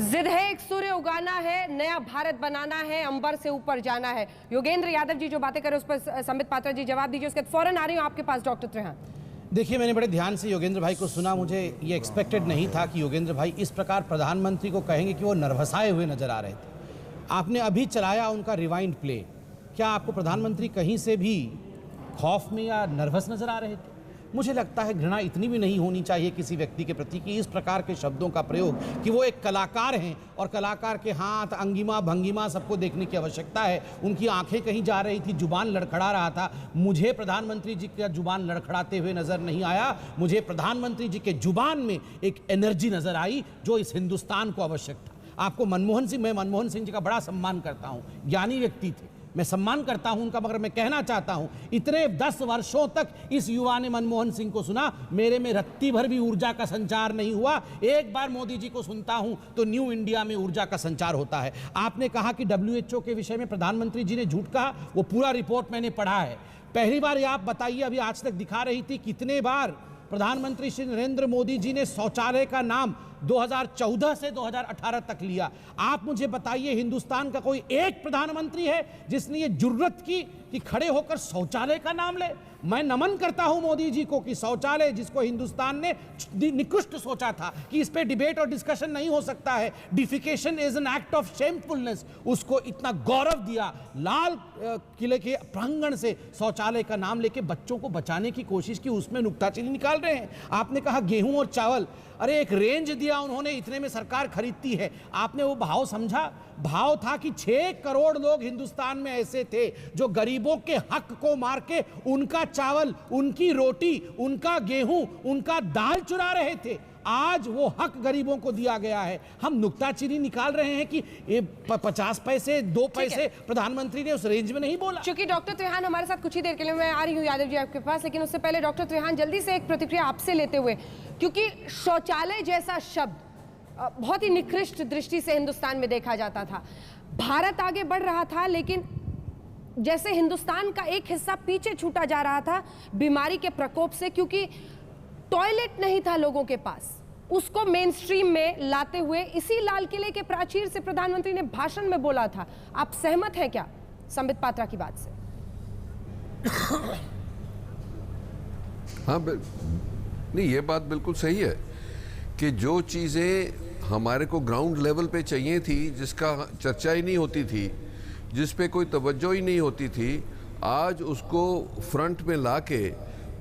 जिद है, एक सूर्य उगाना है, नया भारत बनाना है, अंबर से ऊपर जाना है। योगेंद्र यादव जी जो बातें कर रहे हैं उस पर संबित पात्रा जी जवाब दीजिए, उसके बाद फौरन आ रही हूं आपके पास डॉक्टर त्रेहान। देखिए, मैंने बड़े ध्यान से योगेंद्र भाई को सुना। मुझे ये एक्सपेक्टेड नहीं था कि योगेंद्र भाई इस प्रकार प्रधानमंत्री को कहेंगे कि वो नर्वसाए हुए नजर आ रहे थे। आपने अभी चलाया उनका रिवाइंड प्ले। क्या आपको प्रधानमंत्री कहीं से भी खौफ में या नर्वस नजर आ रहे थे? मुझे लगता है घृणा इतनी भी नहीं होनी चाहिए किसी व्यक्ति के प्रति कि इस प्रकार के शब्दों का प्रयोग, कि वो एक कलाकार हैं और कलाकार के हाथ, अंगिमा भंगिमा सबको देखने की आवश्यकता है। उनकी आंखें कहीं जा रही थी, जुबान लड़खड़ा रहा था। मुझे प्रधानमंत्री जी का जुबान लड़खड़ाते हुए नजर नहीं आया। मुझे प्रधानमंत्री जी के जुबान में एक एनर्जी नजर आई जो इस हिंदुस्तान को आवश्यक था। आपको मनमोहन सिंह, मैं मनमोहन सिंह जी का बड़ा सम्मान करता हूँ, ज्ञानी व्यक्ति थे, मैं सम्मान करता हूं उनका, मगर मैं कहना चाहता हूं इतने 10 वर्षों तक इस युवा ने मनमोहन सिंह को सुना, मेरे में रत्ती भर भी ऊर्जा का संचार नहीं हुआ। एक बार मोदी जी को सुनता हूं तो न्यू इंडिया में ऊर्जा का संचार होता है। आपने कहा कि WHO के विषय में प्रधानमंत्री जी ने झूठ कहा, वो पूरा रिपोर्ट मैंने पढ़ा है। पहली बार ये आप बताइए, अभी आज तक दिखा रही थी, कितने बार प्रधानमंत्री श्री नरेंद्र मोदी जी ने शौचालय का नाम 2014 से 2018 तक लिया। आप मुझे बताइए, हिंदुस्तान का कोई एक प्रधानमंत्री है जिसने ये जुर्रत की कि खड़े होकर शौचालय का नाम ले? मैं नमन करता हूं मोदी जी को कि शौचालय, जिसको हिंदुस्तान ने निकृष्ट सोचा था कि इस पे डिबेट और डिस्कशन नहीं हो सकता है, defecation is an act of shamefulness, उसको इतना गौरव दिया। लाल किले के प्रांगण से शौचालय का नाम लेके बच्चों को बचाने की कोशिश की, उसमें नुक्ताचीनी निकाल रहे हैं। आपने कहा गेहूं और चावल, अरे एक रेंज दिया उन्होंने, इतने में सरकार खरीदती है। आपने वो भाव समझा? भाव था कि 6 करोड़ लोग हिंदुस्तान में ऐसे थे जो गरीबों के हक को मार के उनका चावल, उनकी रोटी, उनका गेहूं, उनका दाल चुरा रहे थे। आज वो हक गरीबों को दिया गया है। हम नुक्ताचीनी निकाल रहे हैं कि 50 पैसे 2 पैसे प्रधानमंत्री ने उस रेंज में नहीं बोला। चूंकि डॉक्टर त्रेहान हमारे साथ कुछ ही देर के लिए, मैं आ रही हूँ यादव जी आपके पास, लेकिन उससे पहले डॉक्टर त्रेहान जल्दी से एक प्रतिक्रिया आपसे लेते हुए, क्योंकि शौचालय जैसा शब्द बहुत ही निकृष्ट दृष्टि से हिंदुस्तान में देखा जाता था। भारत आगे बढ़ रहा था, लेकिन जैसे हिंदुस्तान का एक हिस्सा पीछे छूटा जा रहा था बीमारी के प्रकोप से, क्योंकि टॉयलेट नहीं था लोगों के पास, उसको मेन स्ट्रीम में लाते हुए इसी लाल किले के प्राचीर से प्रधानमंत्री ने भाषण में बोला था। आप सहमत हैं क्या संबित पात्रा की बात से? हाँ, नहीं, ये बात बिल्कुल सही है कि जो चीज़ें हमारे को ग्राउंड लेवल पे चाहिए थी, जिसका चर्चा ही नहीं होती थी, जिस पे कोई तवज्जो ही नहीं होती थी, आज उसको फ्रंट में लाके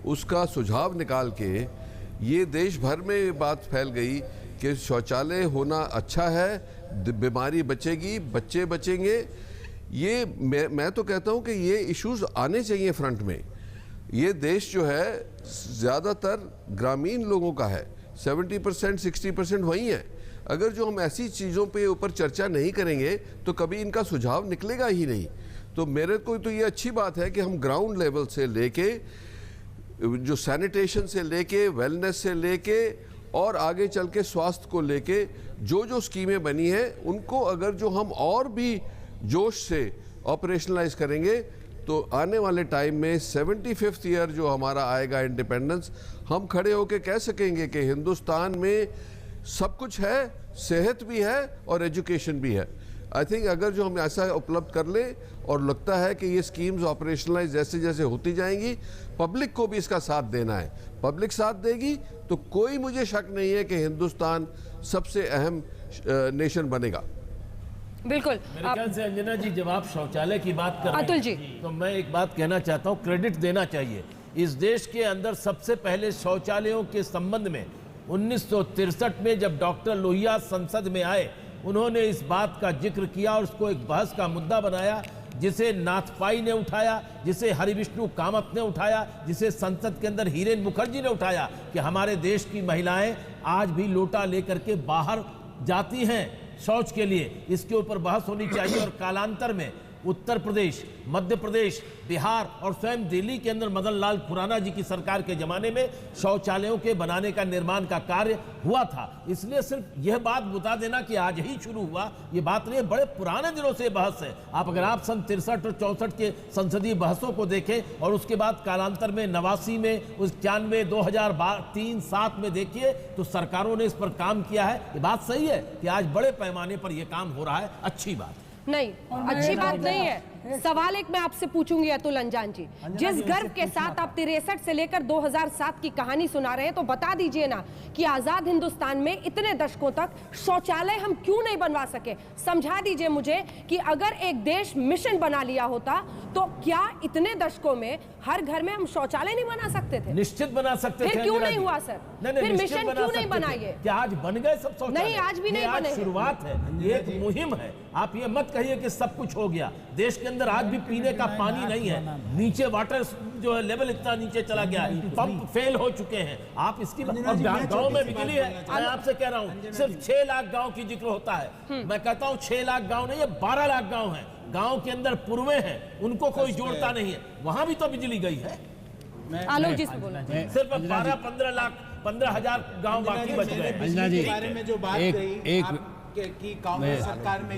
उसका सुझाव निकाल के ये देश भर में ये बात फैल गई कि शौचालय होना अच्छा है, बीमारी बचेगी, बच्चे बचेंगे। ये मैं तो कहता हूँ कि ये इश्यूज आने चाहिए फ्रंट में। ये देश जो है ज़्यादातर ग्रामीण लोगों का है, 70% 60% वही है। अगर जो हम ऐसी चीज़ों पे ऊपर चर्चा नहीं करेंगे तो कभी इनका सुझाव निकलेगा ही नहीं। तो मेरे को तो ये अच्छी बात है कि हम ग्राउंड लेवल से लेके, जो सैनिटेशन से लेके, वेलनेस से लेके और आगे चल के स्वास्थ्य को लेके जो जो स्कीमें बनी हैं, उनको अगर जो हम और भी जोश से ऑपरेशनलाइज करेंगे तो आने वाले टाइम में 75th ईयर जो हमारा आएगा इंडिपेंडेंस, हम खड़े होकर कह सकेंगे कि हिंदुस्तान में सब कुछ है, सेहत भी है और एजुकेशन भी है। आई थिंक अगर जो हम ऐसा उपलब्ध कर लें, और लगता है कि ये स्कीम्स ऑपरेशनलाइज जैसे जैसे होती जाएंगी, पब्लिक को भी इसका साथ देना है, पब्लिक साथ देगी तो कोई मुझे शक नहीं है कि हिंदुस्तान सबसे अहम नेशन बनेगा। बिल्कुल। मेरे ख्याल से अंजना जी, जब आप शौचालय की बात कर अतुल जी, तो मैं एक बात कहना चाहता हूँ, क्रेडिट देना चाहिए। इस देश के अंदर सबसे पहले शौचालयों के संबंध में 1963 में जब डॉक्टर लोहिया संसद में आए, उन्होंने इस बात का जिक्र किया और उसको एक बहस का मुद्दा बनाया, जिसे नाथपाई ने उठाया, जिसे हरिविष्णु कामत ने उठाया, जिसे संसद के अंदर हीरेन मुखर्जी ने उठाया कि हमारे देश की महिलाएं आज भी लोटा लेकर के बाहर जाती हैं शौच के लिए। इसके ऊपर बहस होनी चाहिए। और कालांतर में उत्तर प्रदेश, मध्य प्रदेश, बिहार और स्वयं दिल्ली के अंदर मदन लाल खुराना जी की सरकार के ज़माने में शौचालयों के बनाने का निर्माण का कार्य हुआ था। इसलिए सिर्फ यह बात बता देना कि आज ही शुरू हुआ, ये बात नहीं है, बड़े पुराने दिनों से बहस है। अगर आप सन 63 और 64 के संसदीय बहसों को देखें और उसके बाद कालांतर में 89 में, 91, 2003, 7 में देखिए, तो सरकारों ने इस पर काम किया है। ये बात सही है कि आज बड़े पैमाने पर यह काम हो रहा है, अच्छी बात नहीं, अच्छी बात नहीं है। सवाल एक मैं आपसे पूछूंगी अतुल अंजान जी, जिस गर्व के साथ आप 63 से लेकर 2007 की कहानी सुना रहे हैं, तो बता दीजिए ना कि आजाद हिंदुस्तान में इतने दशकों तक शौचालय हम क्यों नहीं बनवा सके। समझा दीजिए मुझे कि अगर एक देश मिशन बना लिया होता तो क्या इतने दशकों में हर घर में हम शौचालय नहीं बना सकते थे? निश्चित बना सकते थे। फिर क्यों नहीं हुआ सर? फिर मिशन क्यों नहीं बनाइए? क्या आज बन गए सब शौचालय? नहीं, आज भी नहीं बने। शुरुआत है, ये एक मुहिम है। आप ये मत कहिए कि सब कुछ हो गया। देश के अंदर आज भी पीने का पानी नहीं है, नीचे वाटर जो है लेवल इतना नीचे चला गया है, पंप फेल हो चुके हैं। आप इसकी गांव में बिजली है, मैं आपसे कह रहा हूँ सिर्फ 6 लाख गांव की जिक्र होता है। मैं कहता हूँ 6 लाख गांव नहीं है, 12 लाख गांव है। गांव के अंदर पूर्वे हैं, उनको कोई जोड़ता नहीं है, वहां भी तो बिजली गई है। आलोक जी से बोलना, सिर्फ 12-15 लाख 15,000 गांव बाकी बच गए। बिजली के बारे में जो बात कही कि कांग्रेस सरकार में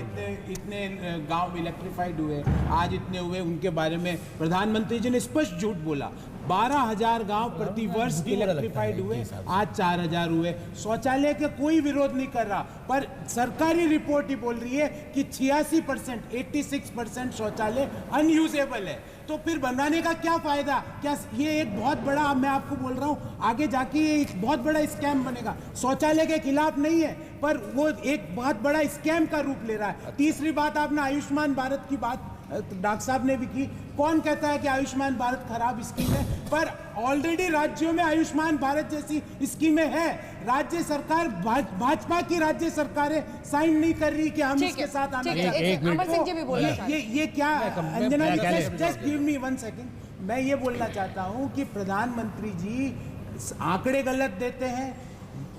इतने गांव इलेक्ट्रिफाइड हुए, आज इतने हुए, उनके बारे में प्रधानमंत्री जी ने स्पष्ट झूठ बोला। 12,000 गांव प्रति वर्ष इलेक्ट्रिफाइड हुए, आज 4,000 हुए। शौचालय के कोई विरोध नहीं कर रहा, पर सरकारी रिपोर्ट ही बोल रही है कि 86%, 86% शौचालय अनयूजेबल है। तो फिर बनाने का क्या फायदा? क्या ये एक बहुत बड़ा, मैं आपको बोल रहा हूँ, आगे जाके ये एक बहुत बड़ा स्कैम बनेगा। शौचालय के खिलाफ नहीं है, पर वो एक बहुत बड़ा स्कैम का रूप ले रहा है। तीसरी बात, आपने आयुष्मान भारत की बात डॉक्टर साहब ने भी की। कौन कहता है कि आयुष्मान भारत खराब स्कीम है? पर ऑलरेडी राज्यों में आयुष्मान भारत जैसी स्कीमें हैं। राज्य सरकार, भाजपा की राज्य सरकारें साइन नहीं कर रही कि हम इसके साथ आना चाहते हैं। ये क्या अंजना जी, जस्ट गिव मी 1 सेकंड। मैं ये बोलना चाहता हूँ कि प्रधानमंत्री जी आंकड़े गलत देते हैं,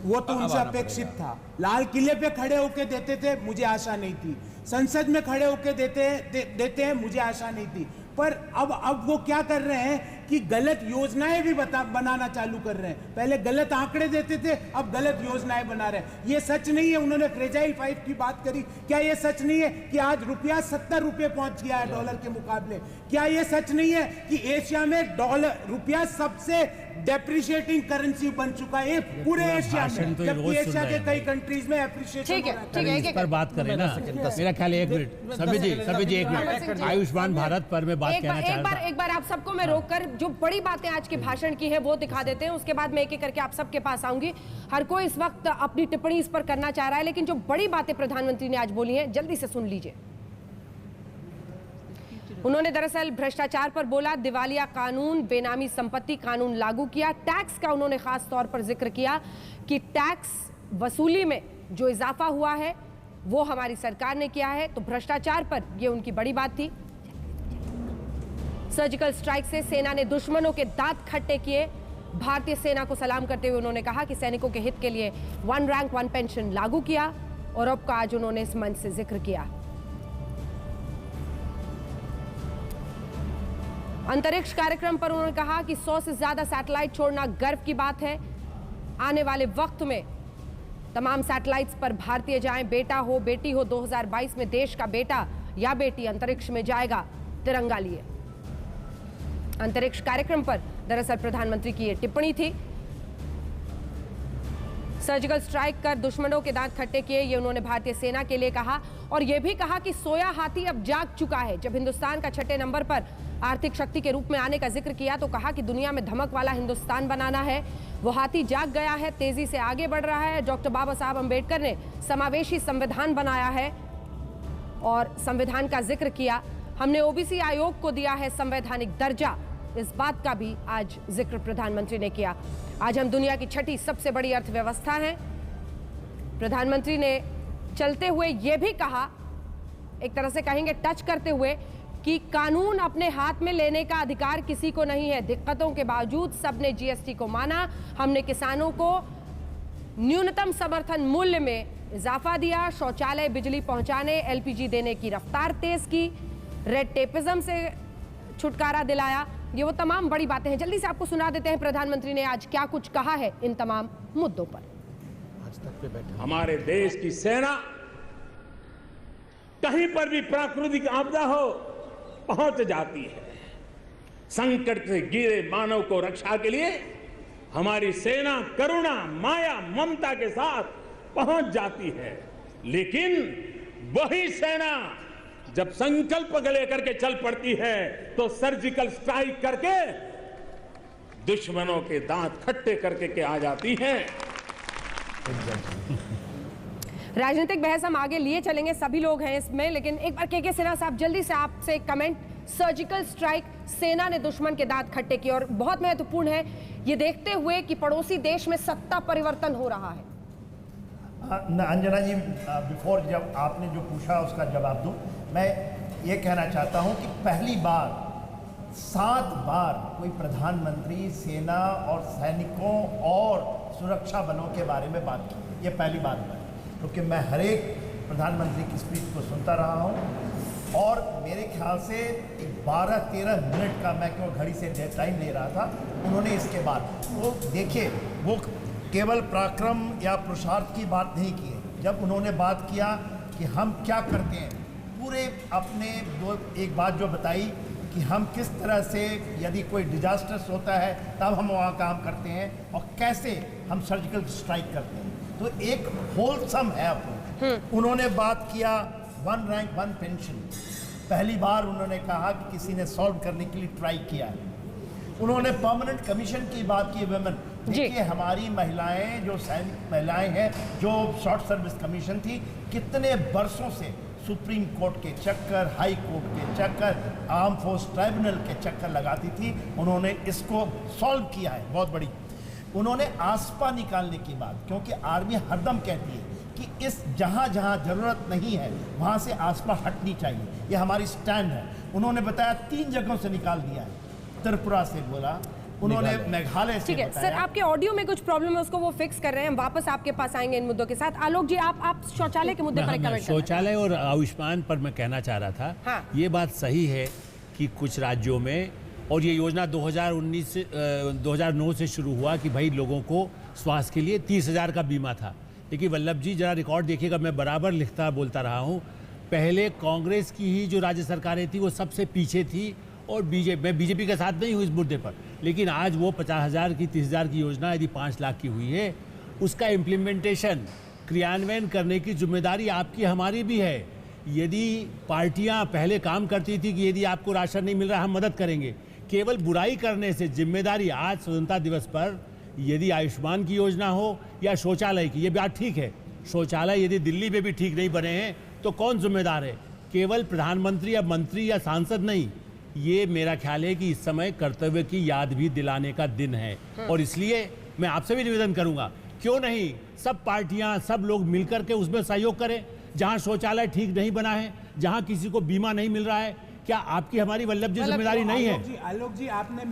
वो तो उनसे अपेक्षित था। लाल किले पे खड़े होके देते थे, मुझे आशा नहीं थी। संसद में खड़े होके देते हैं, मुझे आशा नहीं थी। पर अब वो क्या कर रहे हैं कि गलत योजनाएं भी बनाना चालू कर रहे हैं। पहले गलत आंकड़े देते थे, अब गलत योजनाएं बना रहे हैं। ये सच नहीं है। उन्होंने फ्रेजाइल 5 की बात करी, क्या ये सच नहीं है कि आज रुपया 70 रुपए पहुंच गया है डॉलर के मुकाबले? क्या ये सच नहीं है कि एशिया में रुपया सबसे डेप्रिशिएटिंग करेंसी बन चुका है पूरे एशिया में, जबकि एशिया के कई कंट्रीज में एप्रिशिएशन ठीक है इस पर बात करें ना, मेरा ख्याल है 1 मिनट सभी जी 1 मिनट। आयुष्मान भारत पर मैं बात कहना चाहता हूं। एक बार आप सबको मैं रोककर जो बड़ी बातें आज के भाषण की है वो दिखा देते हैं, उसके बाद मैं एक एक करके आप सबके पास आऊंगी। हर कोई इस वक्त अपनी टिप्पणी इस पर करना चाह रहा है, लेकिन जो बड़ी बातें प्रधानमंत्री ने आज बोली हैं जल्दी से सुन लीजिए। उन्होंने दरअसल भ्रष्टाचार पर बोला, दिवालिया कानून, बेनामी संपत्ति कानून लागू किया, टैक्स का उन्होंने खास तौर पर जिक्र किया कि टैक्स वसूली में जो इजाफा हुआ है वो हमारी सरकार ने किया है। तो भ्रष्टाचार पर ये उनकी बड़ी बात थी। सर्जिकल स्ट्राइक से सेना ने दुश्मनों के दांत खट्टे किए। भारतीय सेना को सलाम करते हुए उन्होंने कहा कि सैनिकों के हित के लिए 1 रैंक 1 पेंशन लागू किया, और अब का आज उन्होंने इस मंच से जिक्र किया। अंतरिक्ष कार्यक्रम पर उन्होंने कहा कि 100 से ज्यादा सैटेलाइट छोड़ना गर्व की बात है। आने वाले वक्त में तमाम सैटेलाइट्स पर भारतीय जाएं, बेटा हो बेटी हो, 2022 में देश का बेटा या बेटी अंतरिक्ष में जाएगा तिरंगा लिए। अंतरिक्ष कार्यक्रम पर दरअसल प्रधानमंत्री की यह टिप्पणी थी। सर्जिकल स्ट्राइक कर दुश्मनों के दांत खट्टे किए, ये उन्होंने भारतीय सेना के लिए कहा, और यह भी कहा कि सोया हाथी अब जाग चुका है। जब हिंदुस्तान का 6ठे नंबर पर आर्थिक शक्ति के रूप में आने का जिक्र किया तो कहा कि दुनिया में धमक वाला हिंदुस्तान बनाना है। वो हाथी जाग गया है, तेजी से आगे बढ़ रहा है। डॉक्टर बाबा साहब अंबेडकर ने समावेशी संविधान बनाया है और संविधान का जिक्र किया। हमने ओबीसी आयोग को दिया है संवैधानिक दर्जा, इस बात का भी आज जिक्र प्रधानमंत्री ने किया। आज हम दुनिया की 6ठी सबसे बड़ी अर्थव्यवस्था हैं। प्रधानमंत्री ने चलते हुए यह भी कहा, एक तरह से कहेंगे टच करते हुए, कि कानून अपने हाथ में लेने का अधिकार किसी को नहीं है। दिक्कतों के बावजूद सबने जीएसटी को माना। हमने किसानों को न्यूनतम समर्थन मूल्य में इजाफा दिया, शौचालय बिजली पहुंचाने, एलपीजी देने की रफ्तार तेज की, रेड टेपिज्म से छुटकारा दिलाया। ये वो तमाम बड़ी बातें हैं। जल्दी से आपको सुना देते हैं प्रधानमंत्री ने आज क्या कुछ कहा है इन तमाम मुद्दों पर। हमारे देश की सेना कहीं पर भी प्राकृतिक आपदा हो पहुंच जाती है। संकट से घिरे मानव को रक्षा के लिए हमारी सेना करुणा, माया, ममता के साथ पहुंच जाती है। लेकिन वही सेना जब संकल्प लेकर के चल पड़ती है तो सर्जिकल स्ट्राइक करके दुश्मनों के दांत खट्टे करके के आ जाती है। राजनीतिक बहस हम आगे लिए चलेंगे, सभी लोग हैं इसमें, लेकिन एक बार के सिन्हा साहब जल्दी से आपसे एक कमेंट। सर्जिकल स्ट्राइक, सेना ने दुश्मन के दांत खट्टे किए, और बहुत महत्वपूर्ण है ये देखते हुए कि पड़ोसी देश में सत्ता परिवर्तन हो रहा है। अंजना जी, बिफोर जब आपने जो पूछा उसका जवाब दूं, मैं ये कहना चाहता हूं कि पहली बार 7 बार कोई प्रधानमंत्री सेना और सैनिकों और सुरक्षा बलों के बारे में बात की, ये पहली बार हुआ है। क्योंकि मैं हर एक प्रधानमंत्री की स्पीच को सुनता रहा हूँ और मेरे ख्याल से 12-13 मिनट का मैं क्यों घड़ी से टाइम ले रहा था उन्होंने इसके बाद। वो देखिए, वो केवल पराक्रम या पुरुषार्थ की बात नहीं की है। जब उन्होंने बात किया कि हम क्या करते हैं, पूरे अपने एक बात जो बताई कि हम किस तरह से यदि कोई डिजास्टर्स होता है तब हम वहाँ काम करते हैं और कैसे हम सर्जिकल स्ट्राइक करते हैं, तो एक होलसम है अप्रोच। उन्होंने बात किया 1 रैंक 1 पेंशन, पहली बार उन्होंने कहा कि किसी ने सॉल्व करने के लिए ट्राई किया है। उन्होंने परमानेंट कमीशन की बात की वुमेन। देखिए, हमारी महिलाएं जो सैनिक महिलाएं हैं, जो शॉर्ट सर्विस कमीशन थी, कितने बरसों से सुप्रीम कोर्ट के चक्कर, हाई कोर्ट के चक्कर, आर्म फोर्स ट्राइब्यूनल के चक्कर लगाती थी, उन्होंने इसको सॉल्व किया है, बहुत बड़ी। उन्होंने आस्पा निकालने की बात, क्योंकि आर्मी हरदम कहती है कि इस जहाँ जहाँ जरूरत नहीं है वहाँ से आस्पा हटनी चाहिए, ये हमारी स्टैंड है। उन्होंने बताया 3 जगहों से निकाल दिया है, त्रिपुरा से बोला, उन्होंने मेघालय से बताया। सर, आपके ऑडियो में कुछ प्रॉब्लम है, उसको वो फिक्स कर रहे हैं। हम वापस आपके पास आएंगे इन मुद्दों के साथ। आलोक जी, आप शौचालय के मुद्दे पर कमेंट। शौचालय और आयुष्मान पर मैं कहना चाह रहा था, ये बात सही है कि कुछ राज्यों में और ये योजना 2009 से शुरू हुआ कि भाई लोगों को स्वास्थ्य के लिए 30,000 का बीमा था। लेकिन वल्लभ जी जरा रिकॉर्ड देखिएगा, मैं बराबर लिखता बोलता रहा हूँ, पहले कांग्रेस की ही जो राज्य सरकारें थी वो सबसे पीछे थी और मैं बीजेपी के साथ नहीं हूँ इस मुद्दे पर, लेकिन आज वो 50,000 की 30,000 की योजना यदि 5 लाख की हुई है, उसका इम्प्लीमेंटेशन क्रियान्वयन करने की जिम्मेदारी आपकी हमारी भी है। यदि पार्टियां पहले काम करती थी कि यदि आपको राशन नहीं मिल रहा हम मदद करेंगे, केवल बुराई करने से जिम्मेदारी आज स्वतंत्रता दिवस पर यदि आयुष्मान की योजना हो या शौचालय की, ये बात ठीक है, शौचालय यदि दिल्ली में भी ठीक नहीं बने हैं तो कौन जिम्मेदार है? केवल प्रधानमंत्री या मंत्री या सांसद नहीं, ये मेरा ख्याल है कि इस समय कर्तव्य की याद भी दिलाने का दिन है। और इसलिए मैं आपसे भी निवेदन करूंगा, क्यों नहीं सब पार्टियां, सब लोग मिलकर के उसमें सहयोग करें। जहां शौचालय ठीक नहीं बना है, जहां किसी को बीमा नहीं मिल रहा है, क्या आपकी हमारी वल्लभ जी जिम्मेदारी नहीं है? आलोक जी, आपने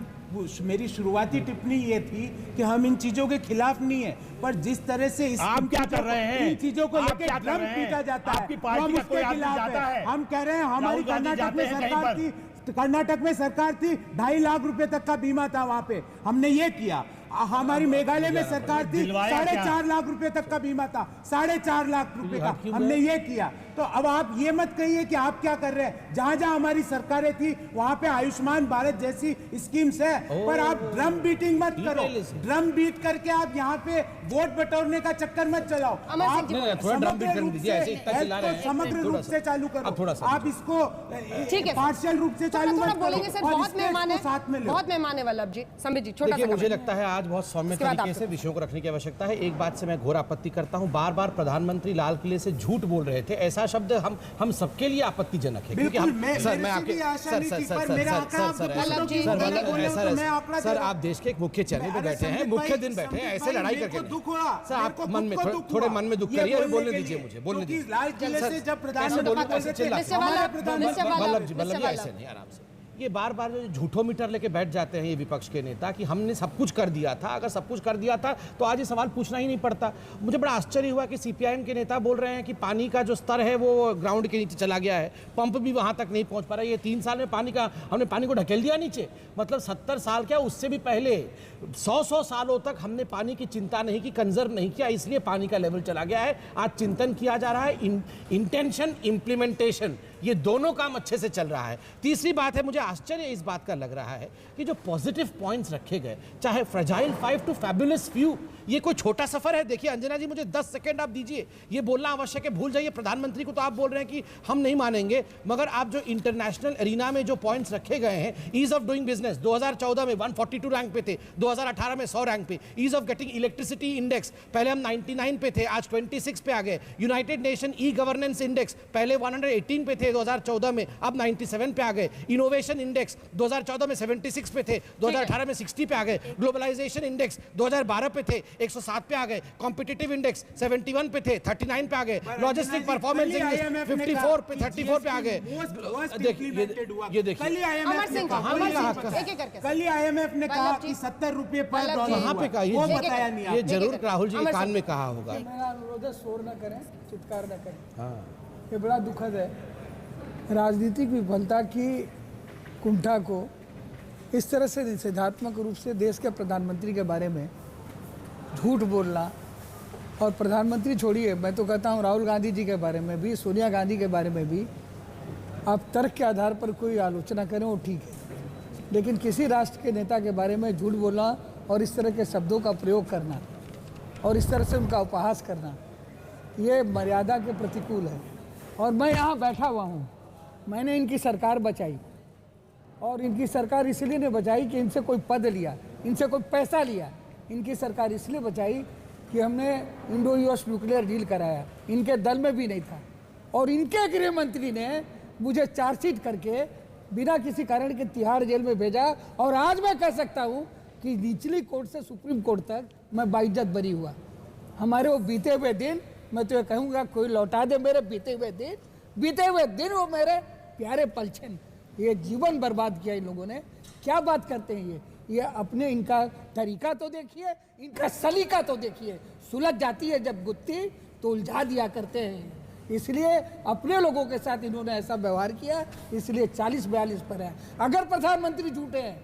मेरी शुरुआती टिप्पणी ये थी कि हम इन चीजों के खिलाफ नहीं है, पर जिस तरह से आप क्या कर रहे हैं? इन चीजों को लेकर ड्रम पीटा जाता है, आपकी पार्टी का कोई आदमी जाता है? हम कह रहे हैं हमारी कर्नाटक में सरकार थी, कर्नाटक में सरकार थी, 2.5 लाख रुपए तक का बीमा था वहां पे, हमने ये किया। हमारी मेघालय में सरकार थी, 4.5 लाख रुपए तक का बीमा था, 4.5 लाख रुपए का, हमने ये किया। तो अब आप ये मत कहिए कि आप क्या कर रहे हैं। जहां जहां हमारी सरकारें थी वहां पे आयुष्मान भारत जैसी स्कीम्स है, पर आप ड्रम बीटिंग मत करो। ड्रम बीट करके आप यहाँ पे वोट बटोरने का चक्कर मत चलाओ। आप समग्र रूप से चालू करो, आप इसको पार्शियल रूप से चालू मत करो। साथ में बहुत मेहमान है वल्लभ जी। संबित जी, छोटा सा मुझे लगता है आज बहुत सौम्य तरीके से विषयों को रखने की आवश्यकता है। एक बात से मैं घोर आपत्ति करता हूं, बार बार प्रधानमंत्री लाल किले से झूठ बोल रहे थे, ऐसा शब्द हम सबके लिए आपत्तिजनक है, क्योंकि सर आप देश के एक मुख्य चैनल पे बैठे हैं, मुख्य दिन बैठे हैं, ऐसे लड़ाई करके सर आप मन में थोड़े मन में दुख करिए, अभी बोलने दीजिए मुझे, बोलने दीजिए। लाल किले से जब प्रधानमंत्री वल्लभ जी ऐसे नहीं, आराम से। ये बार बार झूठों मीटर लेके बैठ जाते हैं ये विपक्ष के नेता कि हमने सब कुछ कर दिया था। अगर सब कुछ कर दिया था तो आज ये सवाल पूछना ही नहीं पड़ता। मुझे बड़ा आश्चर्य हुआ कि सीपीआईएम के नेता बोल रहे हैं कि पानी का जो स्तर है वो ग्राउंड के नीचे चला गया है, पंप भी वहां तक नहीं पहुंच पा रहा है। ये 3 साल में हमने पानी को ढकेल दिया नीचे, मतलब 70 साल क्या उससे भी पहले 100 सालों तक हमने पानी की चिंता नहीं की, कंजर्व नहीं किया, इसलिए पानी का लेवल चला गया है। आज चिंतन किया जा रहा है, इंटेंशन इम्प्लीमेंटेशन ये दोनों काम अच्छे से चल रहा है। तीसरी बात है, मुझे आश्चर्य इस बात का लग रहा है कि जो पॉजिटिव पॉइंट्स रखे गए, चाहे फ्रेजाइल 5 टू फैबुलस फ्यू, ये कोई छोटा सफर है। देखिए अंजना जी, मुझे 10 सेकंड आप दीजिए, ये बोलना आवश्यक है, भूल जाइए प्रधानमंत्री को तो आप बोल रहे हैं कि हम नहीं मानेंगे, मगर आप जो इंटरनेशनल एरिना में जो पॉइंट्स रखे गए हैं, ईज ऑफ डूइंग बिजनेस 2014 में 142 रैंक पे थे, 2018 में 100 रैंक पे। Ease of getting electricity index, पहले हम 99 पे थे, आज 26 पे आ गए। United nation e governance index, पहले 118 पे थे 2014 में, अब 97 पे आ गए। इनोवेशन इंडेक्स 2014 में 76 पे थे, 2018 में 60 पे आ गए। ग्लोबलाइजेशन इंडेक्स 2012 पे थे, 107 पे आ गए। कॉम्पिटिटिव इंडेक्स 71 पे थे, 39 पे आ गए। लॉजिस्टिक परफॉर्मेंस इंडेक्स 54 पे 34 पे आ गए। ये देखिए कल ही IMF ने कहा कि 70 रुपए पर डॉलर, कहाँ पे कहा? वो बताया नहीं। ये जरूर राहुल जी के कान में कहा होगा। मेरा अनुरोध है, शोर न करें, चित्कार न करें। हाँ, ये बड़ा दुखद है, राजनीतिक विफलता की कुंठा को इस तरह से निषेधात्मक रूप से देश के प्रधानमंत्री के बारे में झूठ बोलना, और प्रधानमंत्री छोड़िए, मैं तो कहता हूँ राहुल गांधी जी के बारे में भी, सोनिया गांधी के बारे में भी आप तर्क के आधार पर कोई आलोचना करें वो ठीक है, लेकिन किसी राष्ट्र के नेता के बारे में झूठ बोलना और इस तरह के शब्दों का प्रयोग करना और इस तरह से उनका उपहास करना, ये मर्यादा के प्रतिकूल है। और मैं यहाँ बैठा हुआ हूँ, मैंने इनकी सरकार बचाई, और इनकी सरकार इसलिए नहीं बचाई कि इनसे कोई पद लिया, इनसे कोई पैसा लिया। इनकी सरकार इसलिए बचाई कि हमने इंडो यूएस न्यूक्लियर डील कराया, इनके दल में भी नहीं था, और इनके गृह मंत्री ने मुझे चार्जशीट करके बिना किसी कारण के तिहाड़ जेल में भेजा। और आज मैं कह सकता हूँ कि निचली कोर्ट से सुप्रीम कोर्ट तक मैं बाइज्जत बरी हुआ। हमारे वो बीते हुए दिन, मैं तो ये कहूँगा कोई लौटा दे मेरे बीते हुए दिन, वो मेरे प्यारे पलछन। ये जीवन बर्बाद किया इन लोगों ने। क्या बात करते हैं ये अपने, इनका तरीका तो देखिए, इनका सलीका तो देखिए। सुलझ जाती है जब गुत्थी तो उलझा दिया करते हैं, इसलिए अपने लोगों के साथ इन्होंने ऐसा व्यवहार किया, इसलिए 40-42 पर है। अगर प्रधानमंत्री झूठे हैं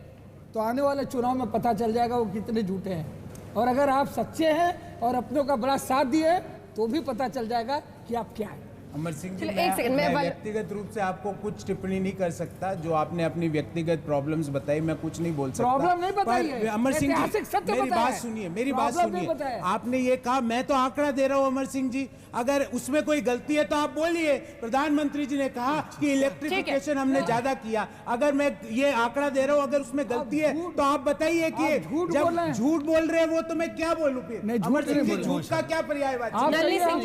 तो आने वाले चुनाव में पता चल जाएगा वो कितने झूठे हैं। और अगर आप सच्चे हैं और अपनों का बड़ा साथ दिए तो भी पता चल जाएगा कि आप क्या हैं। अमर सिंह जी, एक सेकंड, मैं व्यक्तिगत रूप से आपको कुछ टिप्पणी नहीं कर सकता। जो आपने अपनी व्यक्तिगत प्रॉब्लम्स बताई, मैं कुछ नहीं बोल सकता। प्रॉब्लम नहीं बताई है, अमर सिंह जी, ऐतिहासिक सत्य मेरी बताया बात है। सुनिए, मेरी बात प्रॉब्लम नहीं सुनिए। बताया। आपने ये कहा, मैं तो आंकड़ा दे रहा हूँ अमर सिंह जी, अगर उसमें कोई गलती है तो आप बोलिए। प्रधानमंत्री जी ने कहा कि इलेक्ट्रिफिकेशन हमने ज्यादा किया, अगर मैं ये आंकड़ा दे रहा हूँ, अगर उसमें गलती है तो आप बताइए कि जब झूठ बोल रहे हैं वो, तो मैं क्या बोलूँ फिर? अमर सिंह जी, झूठ का क्या पर्यायवाची? नलिनी सिंह,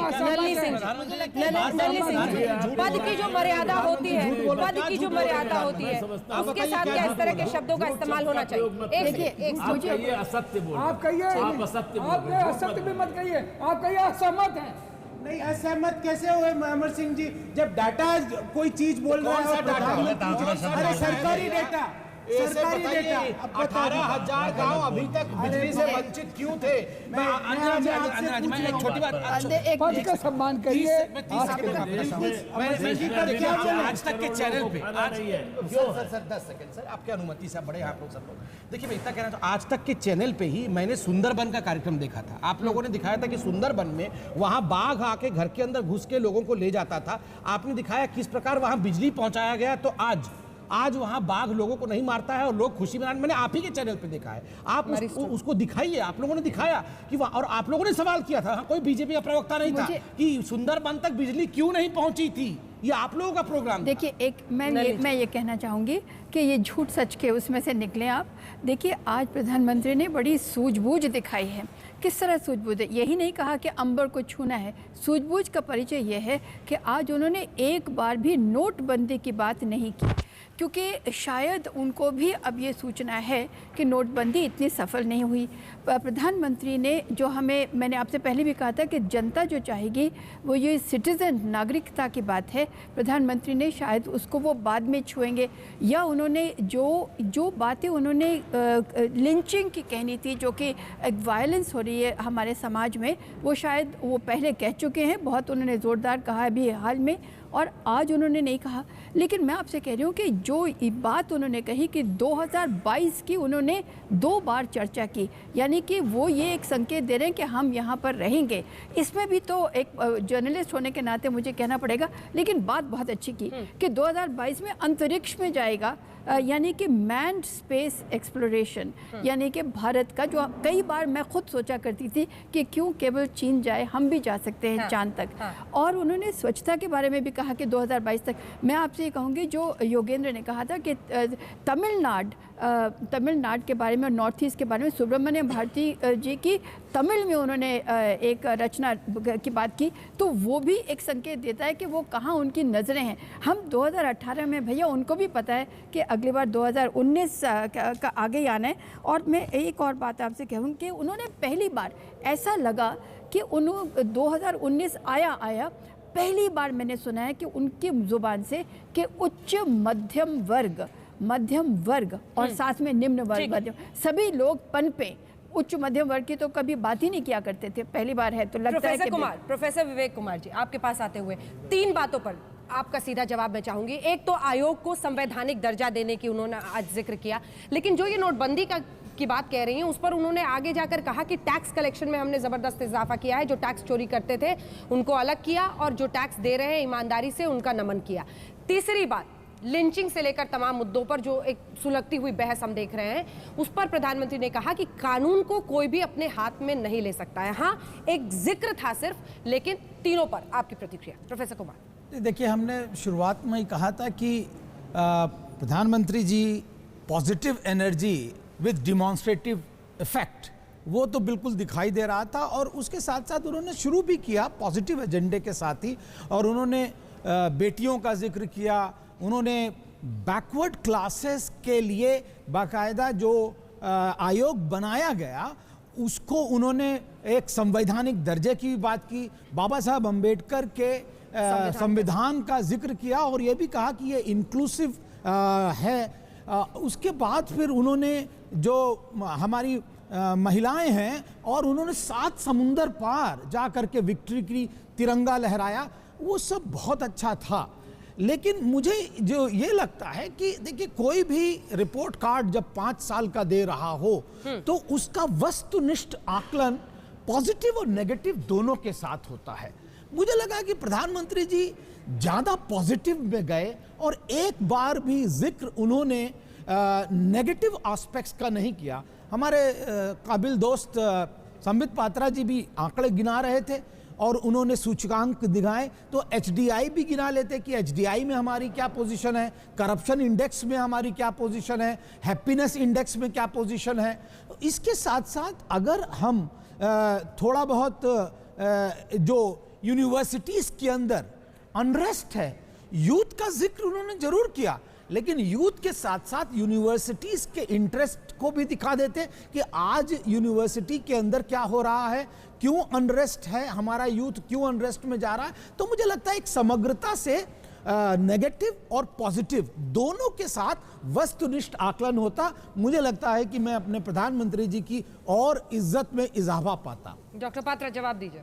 पद की जो मर्यादा होती है, पद की जो मर्यादा होती है, उसके साथ क्या इस तरह के शब्दों का इस्तेमाल होना चाहिए? देखिए, असत्य बोल, आप कहिए, आप असत्य बोल, आप असत्य भी मत कहिए, आप कहिए असहमत हैं। नहीं, असहमत कैसे हुए अमर सिंह जी? जब डाटा कोई चीज बोल रहा है, अरे सरकारी डेटा, सरकारी डेटा। 18,000 गांव अभी तक बिजली से वंचित क्यों थे? एक छोटी बात, पद का सम्मान करिए। आज तक के चैनल पे सर 10 सेकंड सर, आपकी अनुमति से, बड़े आप लोग सब लोग देखिए, मैं इतना कह रहा था, आज तक के चैनल पे ही मैंने सुंदरबन का कार्यक्रम देखा था। आप लोगों ने दिखाया था कि सुंदरबन में वहां बाघ आके घर के अंदर घुस के लोगों को ले जाता था। आपने दिखाया किस प्रकार वहां बिजली पहुंचाया गया। तो आज वहां बाघ लोगों को नहीं मारता है और लोग खुशी मनाने, मैंने आप ही के चैनल पे देखा है। आप उसको दिखाइए। आप लोगों ने दिखाया कि और आप लोगों ने सवाल किया था, कोई बीजेपी का प्रवक्ता नहीं था, कि सुंदरबन तक बिजली क्यों नहीं पहुंची थी। ये आप लोगों का प्रोग्राम। देखिए, मैं ये कहना चाहूँगी कि ये झूठ सच के उसमें से निकले आप। देखिए, आज प्रधानमंत्री ने बड़ी सूझबूझ दिखाई है। किस तरह सूझबूझ है? यही नहीं कहा कि अंबर को छूना है। सूझबूझ का परिचय यह है कि आज उन्होंने एक बार भी नोटबंदी की बात नहीं की, क्योंकि शायद उनको भी अब ये सूचना है कि नोटबंदी इतनी सफल नहीं हुई। प्रधानमंत्री ने जो मैंने आपसे पहले भी कहा था कि जनता जो चाहेगी वो ये सिटीज़न, नागरिकता की बात है। प्रधानमंत्री ने शायद उसको वो बाद में छुएंगे, या उन्होंने जो बातें उन्होंने लिंचिंग की कहनी थी, जो कि एक वायलेंस हो रही है हमारे समाज में, वो शायद वो पहले कह चुके हैं। बहुत उन्होंने ज़ोरदार कहा है भी हाल में, और आज उन्होंने नहीं कहा। लेकिन मैं आपसे कह रही हूँ कि जो बात उन्होंने कही कि 2022 की उन्होंने 2 बार चर्चा की, यानी कि वो ये एक संकेत दे रहे हैं कि हम यहाँ पर रहेंगे। इसमें भी तो एक जर्नलिस्ट होने के नाते मुझे कहना पड़ेगा, लेकिन बात बहुत अच्छी की कि 2022 में अंतरिक्ष में जाएगा, यानी कि मैन्ड स्पेस एक्सप्लोरेशन, यानी कि भारत का, जो कई बार मैं खुद सोचा करती थी कि क्यों केवल चीन जाए, हम भी जा सकते हैं चांद तक। और उन्होंने स्वच्छता के बारे में भी कहा कि 2022 तक। मैं आपसे ये कहूँगी, जो योगेंद्र ने कहा था कि तमिलनाडु के बारे में और नॉर्थ ईस्ट के बारे में, सुब्रमण्यम भारती जी की तमिल में उन्होंने एक रचना की बात की, तो वो भी एक संकेत देता है कि वो कहाँ उनकी नज़रें हैं। हम 2018 में, भैया उनको भी पता है कि अगली बार 2019 का आगे ही आना है। और मैं एक और बात आपसे कहूँ कि उन्होंने पहली बार ऐसा लगा कि 2019 आया पहली बार मैंने सुना है कि उनकी ज़ुबान से कि उच्च मध्यम वर्ग और साथ में निम्न वर्ग, सभी लोग पनपे। उच्च मध्यम वर्ग की तो कभी बात ही नहीं किया करते थे, पहली बार है। तो लगता है कि प्रोफेसर विवेक कुमार जी, आपके पास आते हुए 3 बातों पर आपका सीधा जवाब मैं चाहूंगी। एक तो आयोग को संवैधानिक दर्जा देने की उन्होंने आज जिक्र किया, लेकिन जो ये नोटबंदी की बात कह रही हैं, उस पर उन्होंने आगे जाकर कहा कि टैक्स कलेक्शन में हमने जबरदस्त इजाफा किया है। जो टैक्स चोरी करते थे उनको अलग किया, और जो टैक्स दे रहे हैं ईमानदारी से उनका नमन किया। तीसरी बात, लिंचिंग से लेकर तमाम मुद्दों पर जो एक सुलगती हुई बहस हम देख रहे हैं, उस पर प्रधानमंत्री ने कहा कि कानून को कोई भी अपने हाथ में नहीं ले सकता है। हाँ, एक जिक्र था सिर्फ, लेकिन तीनों पर आपकी प्रतिक्रिया प्रोफेसर कुमार। देखिए, हमने शुरुआत में ही कहा था कि प्रधानमंत्री जी positive energy with demonstrative effect, वो तो बिल्कुल दिखाई दे रहा था। और उसके साथ साथ उन्होंने शुरू भी किया पॉजिटिव एजेंडे के साथ ही, और उन्होंने बेटियों का जिक्र किया, उन्होंने बैकवर्ड क्लासेस के लिए बाकायदा जो आयोग बनाया गया उसको उन्होंने एक संवैधानिक दर्जे की बात की, बाबा साहब अम्बेडकर के संविधान का जिक्र किया, और ये भी कहा कि ये इंक्लूसिव है। उसके बाद फिर उन्होंने जो हमारी महिलाएं हैं, और उन्होंने 7 समुंदर पार जा कर के विक्ट्री की तिरंगा लहराया, वो सब बहुत अच्छा था। लेकिन मुझे जो ये लगता है कि देखिए, कोई भी रिपोर्ट कार्ड जब 5 साल का दे रहा हो तो उसका वस्तुनिष्ठ आकलन पॉजिटिव और नेगेटिव दोनों के साथ होता है। मुझे लगा कि प्रधानमंत्री जी ज्यादा पॉजिटिव में गए और एक बार भी जिक्र उन्होंने नेगेटिव एस्पेक्ट्स का नहीं किया। हमारे काबिल दोस्त संबित पात्रा जी भी आंकड़े गिना रहे थे और उन्होंने सूचकांक दिखाए, तो एचडीआई भी गिना लेते कि एचडीआई में हमारी क्या पोजीशन है, करप्शन इंडेक्स में हमारी क्या पोजीशन है, हैप्पीनेस इंडेक्स में क्या पोजीशन है। इसके साथ साथ अगर हम थोड़ा बहुत जो यूनिवर्सिटीज के अंदर अनरेस्ट है, यूथ का जिक्र उन्होंने जरूर किया, लेकिन यूथ के साथ साथ यूनिवर्सिटीज के इंटरेस्ट को भी दिखा देते कि आज यूनिवर्सिटी के अंदर क्या हो रहा है, क्यों अनरेस्ट है, हमारा यूथ क्यों अनरेस्ट में जा रहा है। तो मुझे लगता है एक समग्रता से नेगेटिव और पॉजिटिव दोनों के साथ वस्तुनिष्ठ आकलन होता। मुझे लगता है कि मैं अपने प्रधानमंत्री जी की और इज्जत में इजाफा पाता। डॉक्टर पात्रा, जवाब दीजिए।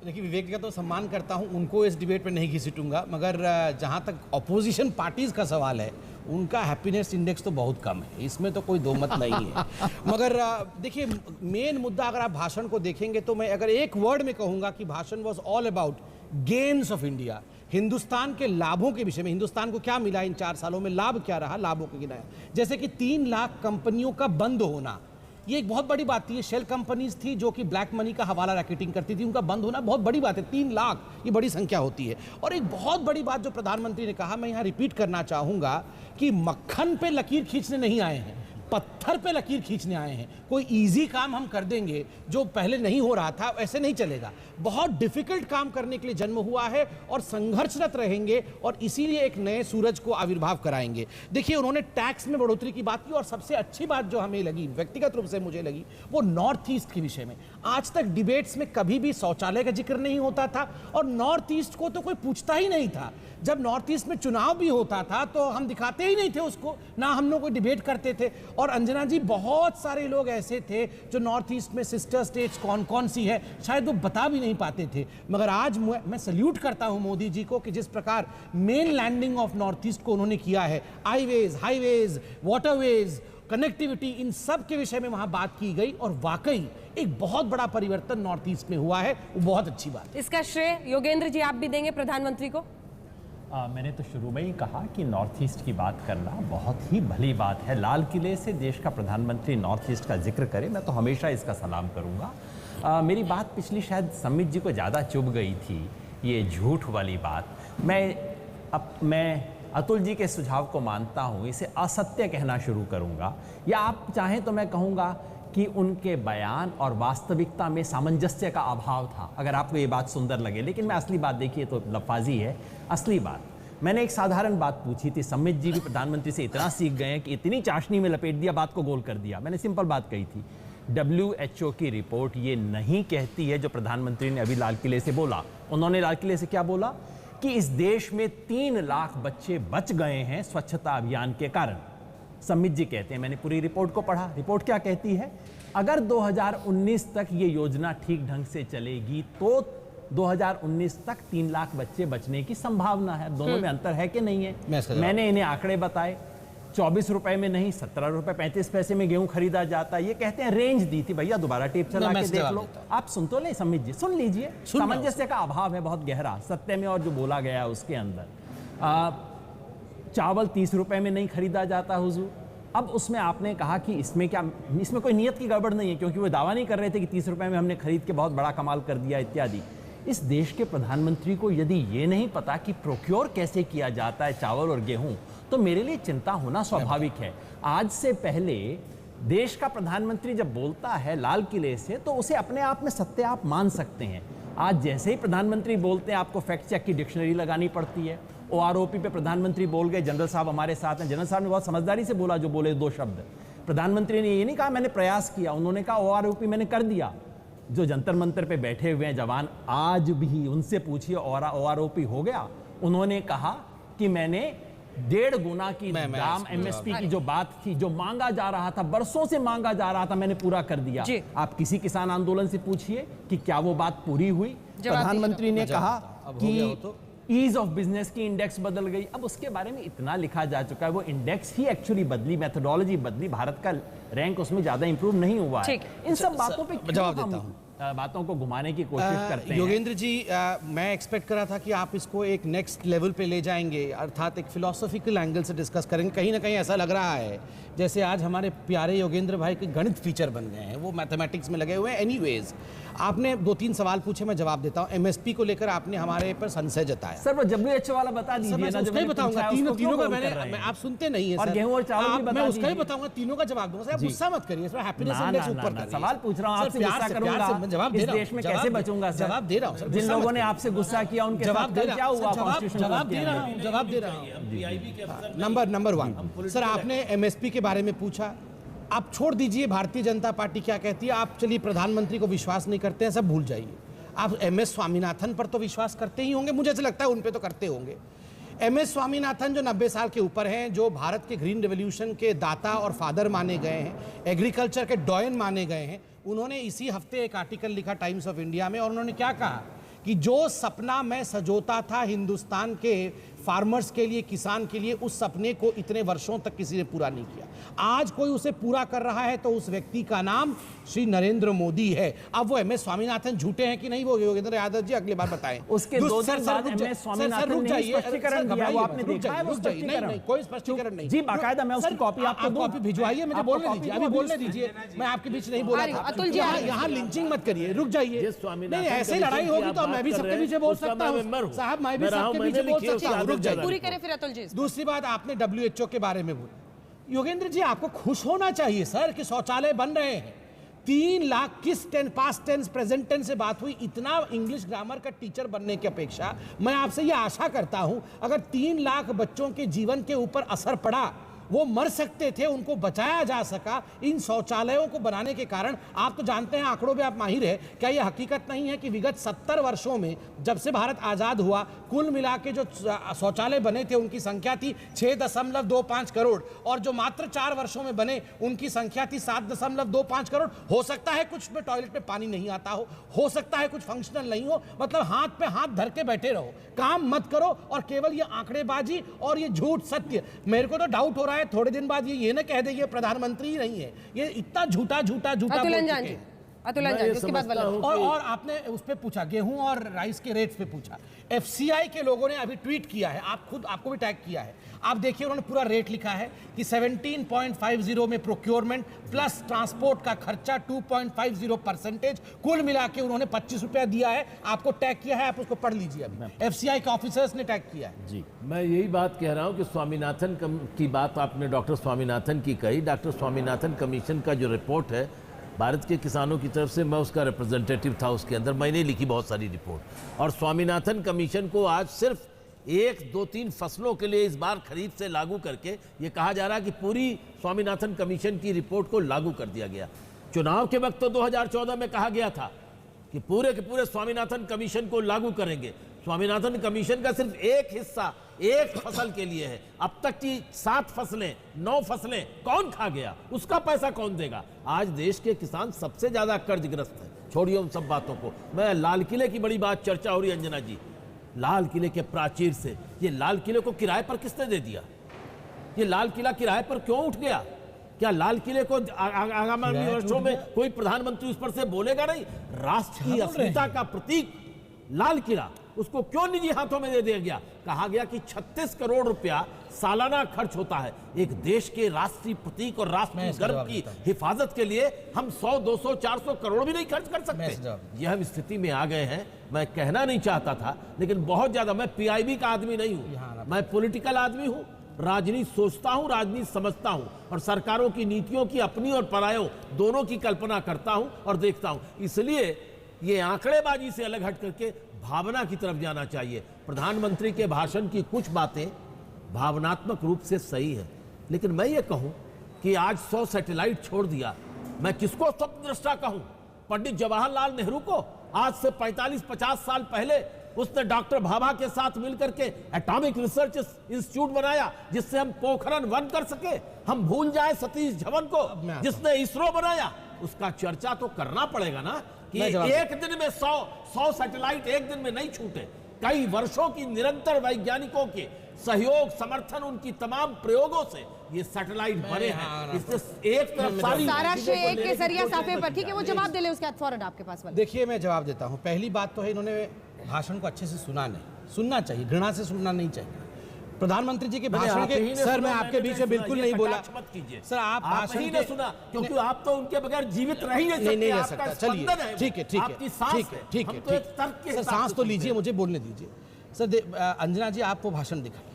देखिए, विवेक का तो सम्मान करता हूं, उनको इस डिबेट में नहीं घसीटूंगा, मगर जहां तक अपोजिशन पार्टीज का सवाल है, उनका हैप्पीनेस इंडेक्स तो बहुत कम है, इसमें तो कोई दो मत नहीं है। मगर देखिए, मेन मुद्दा अगर आप भाषण को देखेंगे तो मैं अगर एक वर्ड में कहूंगा कि भाषण was all about gains of India, Hindustan के लाभों के विषय में। हिंदुस्तान को क्या मिला इन 4 सालों में, लाभ क्या रहा, लाभों को गिनाया। जैसे कि 3 लाख कंपनियों का बंद होना, ये एक बहुत बड़ी बात थी। ये शेल कंपनीज थी जो कि ब्लैक मनी का हवाला रैकेटिंग करती थी, उनका बंद होना बहुत बड़ी बात है। 3 लाख ये बड़ी संख्या होती है। और एक बहुत बड़ी बात जो प्रधानमंत्री ने कहा, मैं यहाँ रिपीट करना चाहूंगा कि मक्खन पे लकीर खींचने नहीं आए हैं, पत्थर पे लकीर खींचने आए हैं। कोई इजी काम हम कर देंगे जो पहले नहीं हो रहा था, ऐसे नहीं चलेगा। बहुत डिफिकल्ट काम करने के लिए जन्म हुआ है और संघर्षरत रहेंगे और इसीलिए एक नए सूरज को आविर्भाव कराएंगे। देखिए, उन्होंने टैक्स में बढ़ोतरी की बात की और सबसे अच्छी बात जो हमें लगी, व्यक्तिगत रूप से मुझे लगी, वो नॉर्थ ईस्ट के विषय में। आज तक डिबेट्स में कभी भी शौचालय का जिक्र नहीं होता था और नॉर्थ ईस्ट को तो कोई पूछता ही नहीं था। जब नॉर्थ ईस्ट में चुनाव भी होता था तो हम दिखाते ही नहीं थे उसको, ना हम लोग कोई डिबेट करते थे। और अंजना जी, बहुत सारे लोग ऐसे थे जो नॉर्थ ईस्ट में सिस्टर स्टेट्स कौन कौन सी है शायद वो बता भी नहीं पाते थे। मगर आज मैं सल्यूट करता हूं मोदी जी को कि जिस प्रकार main landing of north east को उन्होंने किया है, हाईवेज, वाटरवेज, कनेक्टिविटी, इन सब के विषय में वहां बात की गई और वाकई एक बहुत बड़ा परिवर्तन नॉर्थ ईस्ट में हुआ है। वो बहुत अच्छी बात है। इसका श्रेय योगेंद्र जी आप भी देंगे प्रधानमंत्री को? मैंने तो शुरू में ही कहा कि नॉर्थ ईस्ट की बात करना बहुत ही भली बात है। लाल किले से देश का प्रधानमंत्री नॉर्थ ईस्ट का जिक्र करे, मैं तो हमेशा इसका सलाम करूंगा। मेरी बात पिछली शायद संबित जी को ज़्यादा चुभ गई थी, ये झूठ वाली बात। मैं अतुल जी के सुझाव को मानता हूँ, इसे असत्य कहना शुरू करूँगा, या आप चाहें तो मैं कहूँगा कि उनके बयान और वास्तविकता में सामंजस्य का अभाव था, अगर आपको ये बात सुंदर लगे। लेकिन मैं असली बात, देखिए तो लफाजी है, असली बात मैंने एक साधारण बात पूछी थी। संबित जी भी प्रधानमंत्री से इतना सीख गए हैं कि इतनी चाशनी में लपेट दिया, बात को गोल कर दिया। मैंने सिंपल बात कही थी, WHO की रिपोर्ट ये नहीं कहती है जो प्रधानमंत्री ने अभी लाल किले से बोला। उन्होंने लाल किले से क्या बोला कि इस देश में 3 लाख बच्चे बच गए हैं स्वच्छता अभियान के कारण। संबित जी कहते हैं, मैंने पूरी रिपोर्ट को पढ़ा, रिपोर्ट क्या कहती है, अगर 2019 तक ये योजना ठीक ढंग से चलेगी तो 2019 तक 3 लाख बच्चे बचने की संभावना है। दोनों में अंतर है कि नहीं है? मैंने इन्हें आंकड़े बताए, 24 रुपए में नहीं 17 रुपए 35 पैसे में गेहूं खरीदा जाता है। ये कहते हैं रेंज दी थी, भैया दोबारा टेप चला के देख लो। आप सुन तो ले संबित जी, सुन लीजिए। सामंजस्य का अभाव है बहुत गहरा सत्य में और जो बोला गया उसके अंदर। चावल 30 रुपए में नहीं खरीदा जाता हुजूर। अब उसमें आपने कहा कि इसमें कोई नियत की गड़बड़ नहीं है, क्योंकि वो दावा नहीं कर रहे थे कि 30 रुपए में हमने खरीद के बहुत बड़ा कमाल कर दिया इत्यादि। इस देश के प्रधानमंत्री को यदि ये नहीं पता कि प्रोक्योर कैसे किया जाता है चावल और गेहूं, तो मेरे लिए चिंता होना स्वाभाविक है। आज से पहले देश का प्रधानमंत्री जब बोलता है लाल किले से, तो उसे अपने आप में सत्य आप मान सकते हैं। आज जैसे ही प्रधानमंत्री बोलते हैं, आपको फैक्ट चेक की डिक्शनरी लगानी पड़ती है। OROP पे प्रधानमंत्री बोल गए, जनरल साहब हमारे साथ हैं, जनरल साहब ने बहुत समझदारी से बोला जो बोले 2 शब्द। प्रधानमंत्री ने ये नहीं कहा मैंने प्रयास किया, उन्होंने कहा OROP मैंने कर दिया। जो जंतर मंतर पे बैठे हुए हैं जवान, आज भी उनसे पूछिए OROP हो गया? उन्होंने कहा कि मैंने 1.5 गुना की दाम MSP की जो बात थी, जो मांगा जा रहा था, बरसों से मांगा जा रहा था, मैंने पूरा कर दिया। आप किसी किसान आंदोलन से पूछिए कि क्या वो बात पूरी हुई। प्रधानमंत्री ने कहा कि ईज ऑफ बिजनेस की इंडेक्स बदल गई। अब उसके बारे में इतना लिखा जा चुका है, वो इंडेक्स ही एक्चुअली बदली, मेथोडोलॉजी बदली, भारत का रैंक उसमें ज्यादा इंप्रूव नहीं हुआ है। इन सब बातों पे जवाब देता हूं, बातों को घुमाने की कोशिश करते हैं। योगेंद्र जी, मैं एक्सपेक्ट कर रहा था कि आप इसको एक नेक्स्ट लेवल पे ले जाएंगे, अर्थात एक फिलोसॉफिकल एंगल से डिस्कस करेंगे। कहीं ना कहीं ऐसा लग रहा है जैसे आज हमारे प्यारे योगेंद्र भाई के गणित टीचर बन गए हैं, वो मैथमेटिक्स में लगे हुए हैं। एनीवेज, आपने 2-3 सवाल पूछे, मैं जवाब देता हूं। एमएसपी को लेकर आपने हमारे पर संशय जताया। सर वो WHO वाला बता दीजिए ना, उसका ही बताऊंगा। तीनों का मैंने, आप सुनते नहीं है और सर, गेहूं और चावल भी बता मैं उसका ही दीजिए। बताऊंगा, तीनों का जवाब दूंगा। सर गुस्सा मत करिए, इसमें हैप्पीनेस इंडेक्स ऊपर कर, सवाल पूछ रहा हूं, आपसे गुस्सा करूंगा, जवाब दे इस रहा हूं, देश में कैसे बचूंगा सर? जवाब दे रहा हूं सर। जिन लोगों ने आपसे गुस्सा किया उनके साथ कल क्या हुआ? जवाब दे रहा हूं, जवाब दे रहा हूं। नंबर 1 सर, आपने एमएसपी के बारे में पूछा। आप छोड़ दीजिए भारतीय जनता पार्टी क्या कहती है, आप चलिए प्रधानमंत्री को विश्वास नहीं करते हैं, सब भूल जाइए। आप MS स्वामीनाथन पर तो विश्वास करते ही होंगे, मुझे ऐसा लगता है उन पे तो करते होंगे। MS स्वामीनाथन जो 90 साल के ऊपर हैं, जो भारत के ग्रीन रेवोल्यूशन के दाता और फादर माने गए हैं, एग्रीकल्चर के डॉयन माने गए हैं, उन्होंने इसी हफ्ते एक आर्टिकल लिखा टाइम्स ऑफ इंडिया में, और उन्होंने क्या कहा कि जो सपना मैं सजोता था हिंदुस्तान के फार्मर्स के लिए, किसान के लिए, उस सपने को इतने वर्षों तक किसी ने पूरा नहीं किया। आज कोई उसे पूरा कर रहा है तो उस व्यक्ति का नाम श्री नरेंद्र मोदी है। अब वो MS स्वामीनाथन झूठे हैं कि नहीं, वो योगेंद्र यादव जी अगली बार बताएं। उसके 2 दिन बाद MS स्वामीनाथन ने स्पष्टीकरण दिया, वो आपने देखा है वो स्पष्टीकरण? नहीं, कोई स्पष्टीकरण नहीं जी, बाकायदा मैं उसकी कॉपी आपको दूं। कॉपी भिजवाइए, मुझे बोलने दीजिए, अभी बोलने दीजिए, मैं आपके बीच नहीं बोला था। अतुल जी, यहाँ लिंचिंग मत करिए, रुक जाइए। नहीं, ऐसे लड़ाई होगी तो मैं भी सबके पीछे बोल सकता हूँ साहब, मैं भी सबके पीछे बोल सकता हूँ। रुक जाइए, पूरी करें फिर अतुल जी। दूसरी बात, आपने WHO के बारे में बोला। योगेंद्र जी, आपको खुश होना चाहिए सर कि शौचालय बन रहे हैं। 3 लाख किस पास्ट टेंस प्रेजेंट टेंस से बात हुई, इतना इंग्लिश ग्रामर का टीचर बनने की अपेक्षा मैं आपसे ये आशा करता हूं, अगर 3 लाख बच्चों के जीवन के ऊपर असर पड़ा, वो मर सकते थे, उनको बचाया जा सका इन शौचालयों को बनाने के कारण। आप तो जानते हैं, आंकड़ों में आप माहिर है, क्या ये हकीकत नहीं है कि विगत 70 वर्षों में, जब से भारत आज़ाद हुआ, कुल मिला के जो शौचालय बने थे उनकी संख्या थी 6.25 करोड़, और जो मात्र 4 वर्षों में बने उनकी संख्या थी 7.25 करोड़। हो सकता है कुछ में टॉयलेट में पानी नहीं आता हो सकता है कुछ फंक्शनल नहीं हो, मतलब हाथ पे हाथ धर के बैठे रहो, काम मत करो, और केवल ये आंकड़ेबाजी और ये झूठ सत्य। मेरे को तो डाउट हो रहा है थोड़े दिन बाद ये ना कह दे ये प्रधानमंत्री ही नहीं है, ये इतना झूठा उसके बाद वाला। और आपने उस पे पूछा गेहूं और राइस के रेट्स पे पूछा। FCI के लोगों ने अभी ट्वीट किया है, आपको भी टैग किया है, आप देखिए उन्होंने पूरा रेट लिखा है कि 17.50 में प्रोक्योरमेंट प्लस ट्रांसपोर्ट का खर्चा 2.50%, कुल मिला के उन्होंने 25 रुपया दिया है। आपको टैग किया है, आप उसको पढ़ लीजिए, अभी FCI के ऑफिसर्स ने टैग किया है। जी, मैं यही बात कह रहा हूं कि स्वामीनाथन की बात आपने डॉक्टर स्वामीनाथन की कही। डॉक्टर स्वामीनाथन कमीशन का जो रिपोर्ट है भारत के किसानों की तरफ से, मैं उसका रिप्रेजेंटेटिव था, उसके अंदर मैंने लिखी बहुत सारी रिपोर्ट, और स्वामीनाथन कमीशन को आज सिर्फ 1-2-3 फसलों के लिए इस बार खरीद से लागू करके ये कहा जा रहा है कि पूरी स्वामीनाथन कमीशन की रिपोर्ट को लागू कर दिया गया। चुनाव के वक्त तो 2014 में कहा गया था कि पूरे के पूरे स्वामीनाथन कमीशन को लागू करेंगे। स्वामीनाथन कमीशन का सिर्फ एक हिस्सा एक फसल के लिए है। अब तक की 7 फसलें 9 फसलें कौन खा गया, उसका पैसा कौन देगा? आज देश के किसान सबसे ज्यादा कर्जग्रस्त है। छोड़िए उन सब बातों को, मैं लाल किले की बड़ी बात चर्चा हो रही है अंजना जी, लाल किले के प्राचीर से, ये लाल किले को किराए पर किसने दे दिया? ये लाल किला किराए पर क्यों उठ गया? क्या लाल किले को आगामी वर्षों में कोई प्रधानमंत्री उस पर से बोलेगा नहीं? राष्ट्र की अस्मिता का प्रतीक लाल किला, उसको क्यों निजी हाथों में दे दिया गया? कहा गया कि 36 करोड़ रुपया सालाना खर्च होता है। एक देश के राष्ट्रीय प्रतीक और राष्ट्रीय गर्व की हिफाजत के लिए हम 100, 200, 400 करोड़ भी नहीं खर्च कर सकते। यह हम स्थिति में आ गए हैं। मैं कहना नहीं चाहता था, लेकिन बहुत ज्यादा, मैं PIB का आदमी नहीं हूं, मैं पॉलिटिकल आदमी हूं, राजनीति सोचता हूं, राजनीति समझता हूं, और सरकारों की नीतियों की, अपनी और परायों दोनों की कल्पना करता हूं और देखता हूं। इसलिए ये आंकड़ेबाजी से अलग हट करके भावना की तरफ जाना चाहिए। प्रधानमंत्री के भाषण की कुछ बातें भावनात्मक रूप से सही है, लेकिन मैं ये कहूं कि आज 100 सैटेलाइट छोड़ दिया, मैं किसको स्वप्नदृष्टा कहूं? पंडित जवाहरलाल नेहरू को? आज से 45-50 साल पहले उसने डॉक्टर भाभा के साथ मिलकर के एटॉमिक रिसर्च इंस्टीट्यूट बनाया, जिससे हम पोखरण 1 कर सके। हम भूल जाए सतीश धवन को, जिसने इसरो बनाया। उसका चर्चा तो करना पड़ेगा ना कि एक दिन में 100 सैटेलाइट एक दिन में नहीं छूटे। कई वर्षों की निरंतर वैज्ञानिकों के सहयोग, समर्थन, उनकी तमाम प्रयोगों से ये सैटेलाइट बने हैं। इससे एक तरफ सारा श्रेय एक केसरिया साफे पर, ठीक है, वो जवाब दे ले उसके बाद फौरन आपके पास वाला। देखिए मैं जवाब देता हूँ। पहली बात तो है इन्होंने भाषण को अच्छे से सुना नहीं, सुनना चाहिए, घृणा से सुनना नहीं चाहिए। प्रधानमंत्री जी के भाषण के सर मैं आपके बीच में बिल्कुल नहीं बोला सर, आप भाषण ही ने सुना क्योंकि आप तो उनके बगैर जीवित रह ही नहीं रह सकता। चलिए ठीक है ठीक है ठीक है ठीक है सर, सांस तो लीजिए, मुझे बोलने दीजिए सर। अंजना जी आपको भाषण दिखाइए,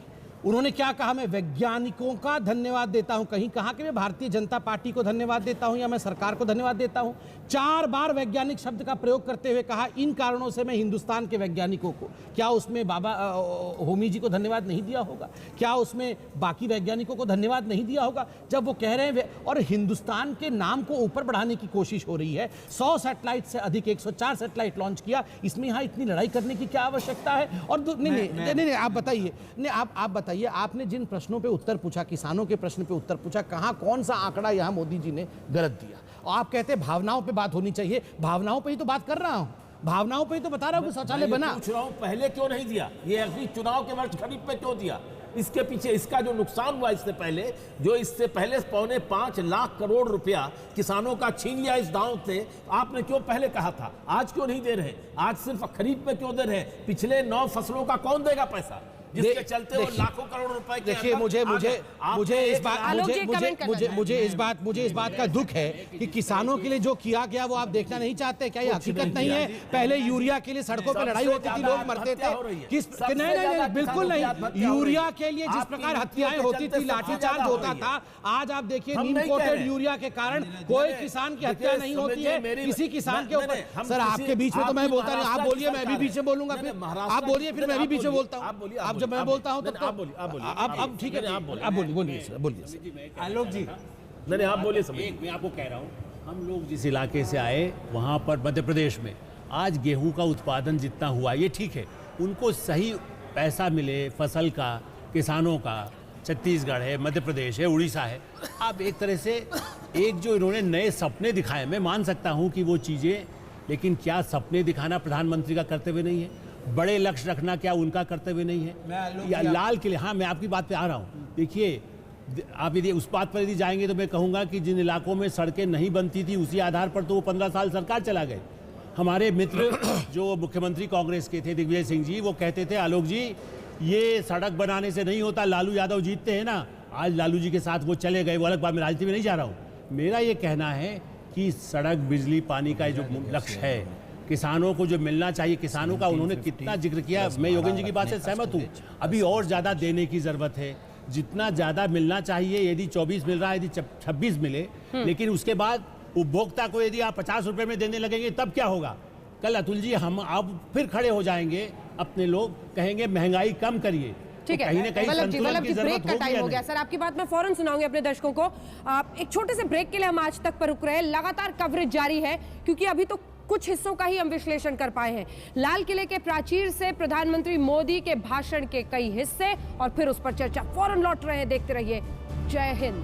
उन्होंने क्या कहा? मैं वैज्ञानिकों का धन्यवाद देता हूं। कहीं कहा कि मैं भारतीय जनता पार्टी को धन्यवाद देता हूं या मैं सरकार को धन्यवाद देता हूं। 4 बार वैज्ञानिक शब्द का प्रयोग करते हुए कहा इन कारणों से मैं हिंदुस्तान के वैज्ञानिकों को, क्या उसमें बाबा होमी जी को धन्यवाद नहीं दिया होगा? क्या उसमें बाकी वैज्ञानिकों को धन्यवाद नहीं दिया होगा? जब वो कह रहे हैं और हिंदुस्तान के नाम को ऊपर बढ़ाने की कोशिश हो रही है, 100 सैटेलाइट से अधिक 104 सैटेलाइट लॉन्च किया, इसमें यहाँ इतनी लड़ाई करने की क्या आवश्यकता है? और नहीं आप बताइए, नहीं आप बताइए, आपने जिन प्रश्नों पे उत्तर पूछा, किसानों के प्रश्न पे उत्तर पूछा, कहां कौन सा आंकड़ा यहां मोदी जी ने गलत दिया? और आप कहते हैं भावनाओं पे बात होनी चाहिए, भावनाओं पे ही तो बात कर रहा हूं, भावनाओं पे ही तो बता रहा हूं कि शौचालय बना। पूछ रहा हूं पहले क्यों नहीं दिया, ये अगली चुनाव के वर्ष खरीफ पे क्यों दिया? इसके पीछे इसका जो नुकसान हुआ इससे पहले, जो इससे पहले 5.25 लाख करोड़ रुपया किसानों का छीन लिया इस दांव से, आपने क्यों पहले कहा था? आज क्यों नहीं दे रहे? आज सिर्फ खरीफ पे क्यों दे रहे? पिछले 9 फसलों का कौन देगा पैसा, जिसके चलते वो लाखों करोड़ रुपए? देखिए मुझे इस बात का दुख है कि किसानों के लिए जो किया गया वो आप देखना नहीं चाहते। क्या ये हकीकत नहीं है? पहले यूरिया के लिए सड़कों पर लड़ाई होती थी, लोग मरते थे। नहीं बिल्कुल नहीं। यूरिया के लिए जिस प्रकार हत्याएं होती थी, लाठीचार्ज होता था, आज आप देखिए नीम कोटेड यूरिया के कारण कोई किसान की हत्या नहीं होती है किसी किसान के ऊपर। सर आपके बीच में तो मैं बोलता नहीं, आप बोलिए, मैं भी बीच में बोलूंगा, फिर आप बोलिए, फिर मैं भी बीच में बोलता हूँ। जब मैं बोलता हूं तो आप बोलिए, आप ठीक है, आप बोलिए आलोक जी, नहीं आप बोलिए। मैं आपको कह रहा हूं, हम लोग जिस इलाके से आए वहां पर मध्य प्रदेश में आज गेहूं का उत्पादन जितना हुआ ये ठीक है, उनको सही पैसा मिले फसल का, किसानों का। छत्तीसगढ़ है, मध्य प्रदेश है, उड़ीसा है। अब एक तरह से एक जो इन्होंने नए सपने दिखाए, मैं मान सकता हूं कि वो चीज़ें, लेकिन क्या सपने दिखाना प्रधानमंत्री का कर्तव्य नहीं है? बड़े लक्ष्य रखना क्या उनका कर्तव्य नहीं है? या लाल किले, हाँ मैं आपकी बात पे आ रहा हूँ। देखिए आप यदि उस बात पर यदि जाएंगे तो मैं कहूँगा कि जिन इलाकों में सड़कें नहीं बनती थी उसी आधार पर तो वो 15 साल सरकार चला गए। हमारे मित्र जो मुख्यमंत्री कांग्रेस के थे दिग्विजय सिंह जी, वो कहते थे आलोक जी ये सड़क बनाने से नहीं होता, लालू यादव जीतते हैं ना। आज लालू जी के साथ वो चले गए, वो अलग बात, मैं राजनीति में नहीं जा रहा हूँ। मेरा ये कहना है कि सड़क, बिजली, पानी का जो लक्ष्य है, किसानों को जो मिलना चाहिए, किसानों का उन्होंने कितना जिक्र किया, मैं योगेंद्र जी की बात से सहमत हूँ। अभी और ज़्यादा देने की ज़रूरत है, जितना ज़्यादा मिलना चाहिए। यदि 24 मिल रहा है, यदि 26 मिले, लेकिन उसके बाद उपभोक्ता को यदि आप 50 रुपये में देने लगेंगे तब क्या होगा? कल अतुल जी हम आप फिर खड़े हो जाएंगे, अपने लोग कहेंगे महंगाई कम करिए। ठीक है, वल्लभ जी ब्रेक का टाइम हो गया। सर आपकी बात मैं फौरन सुनाऊंगी अपने दर्शकों को। एक छोटे से ब्रेक के लिए हम आज तक पर रुक रहे हैं। लगातार कवरेज जारी है क्योंकि अभी तो कुछ हिस्सों का ही हम विश्लेषण कर पाए हैं। लाल किले के प्राचीर से प्रधानमंत्री मोदी के भाषण के कई हिस्से और फिर उस पर चर्चा। फौरन लौट रहे हैं, देखते रहिए। जय हिंद।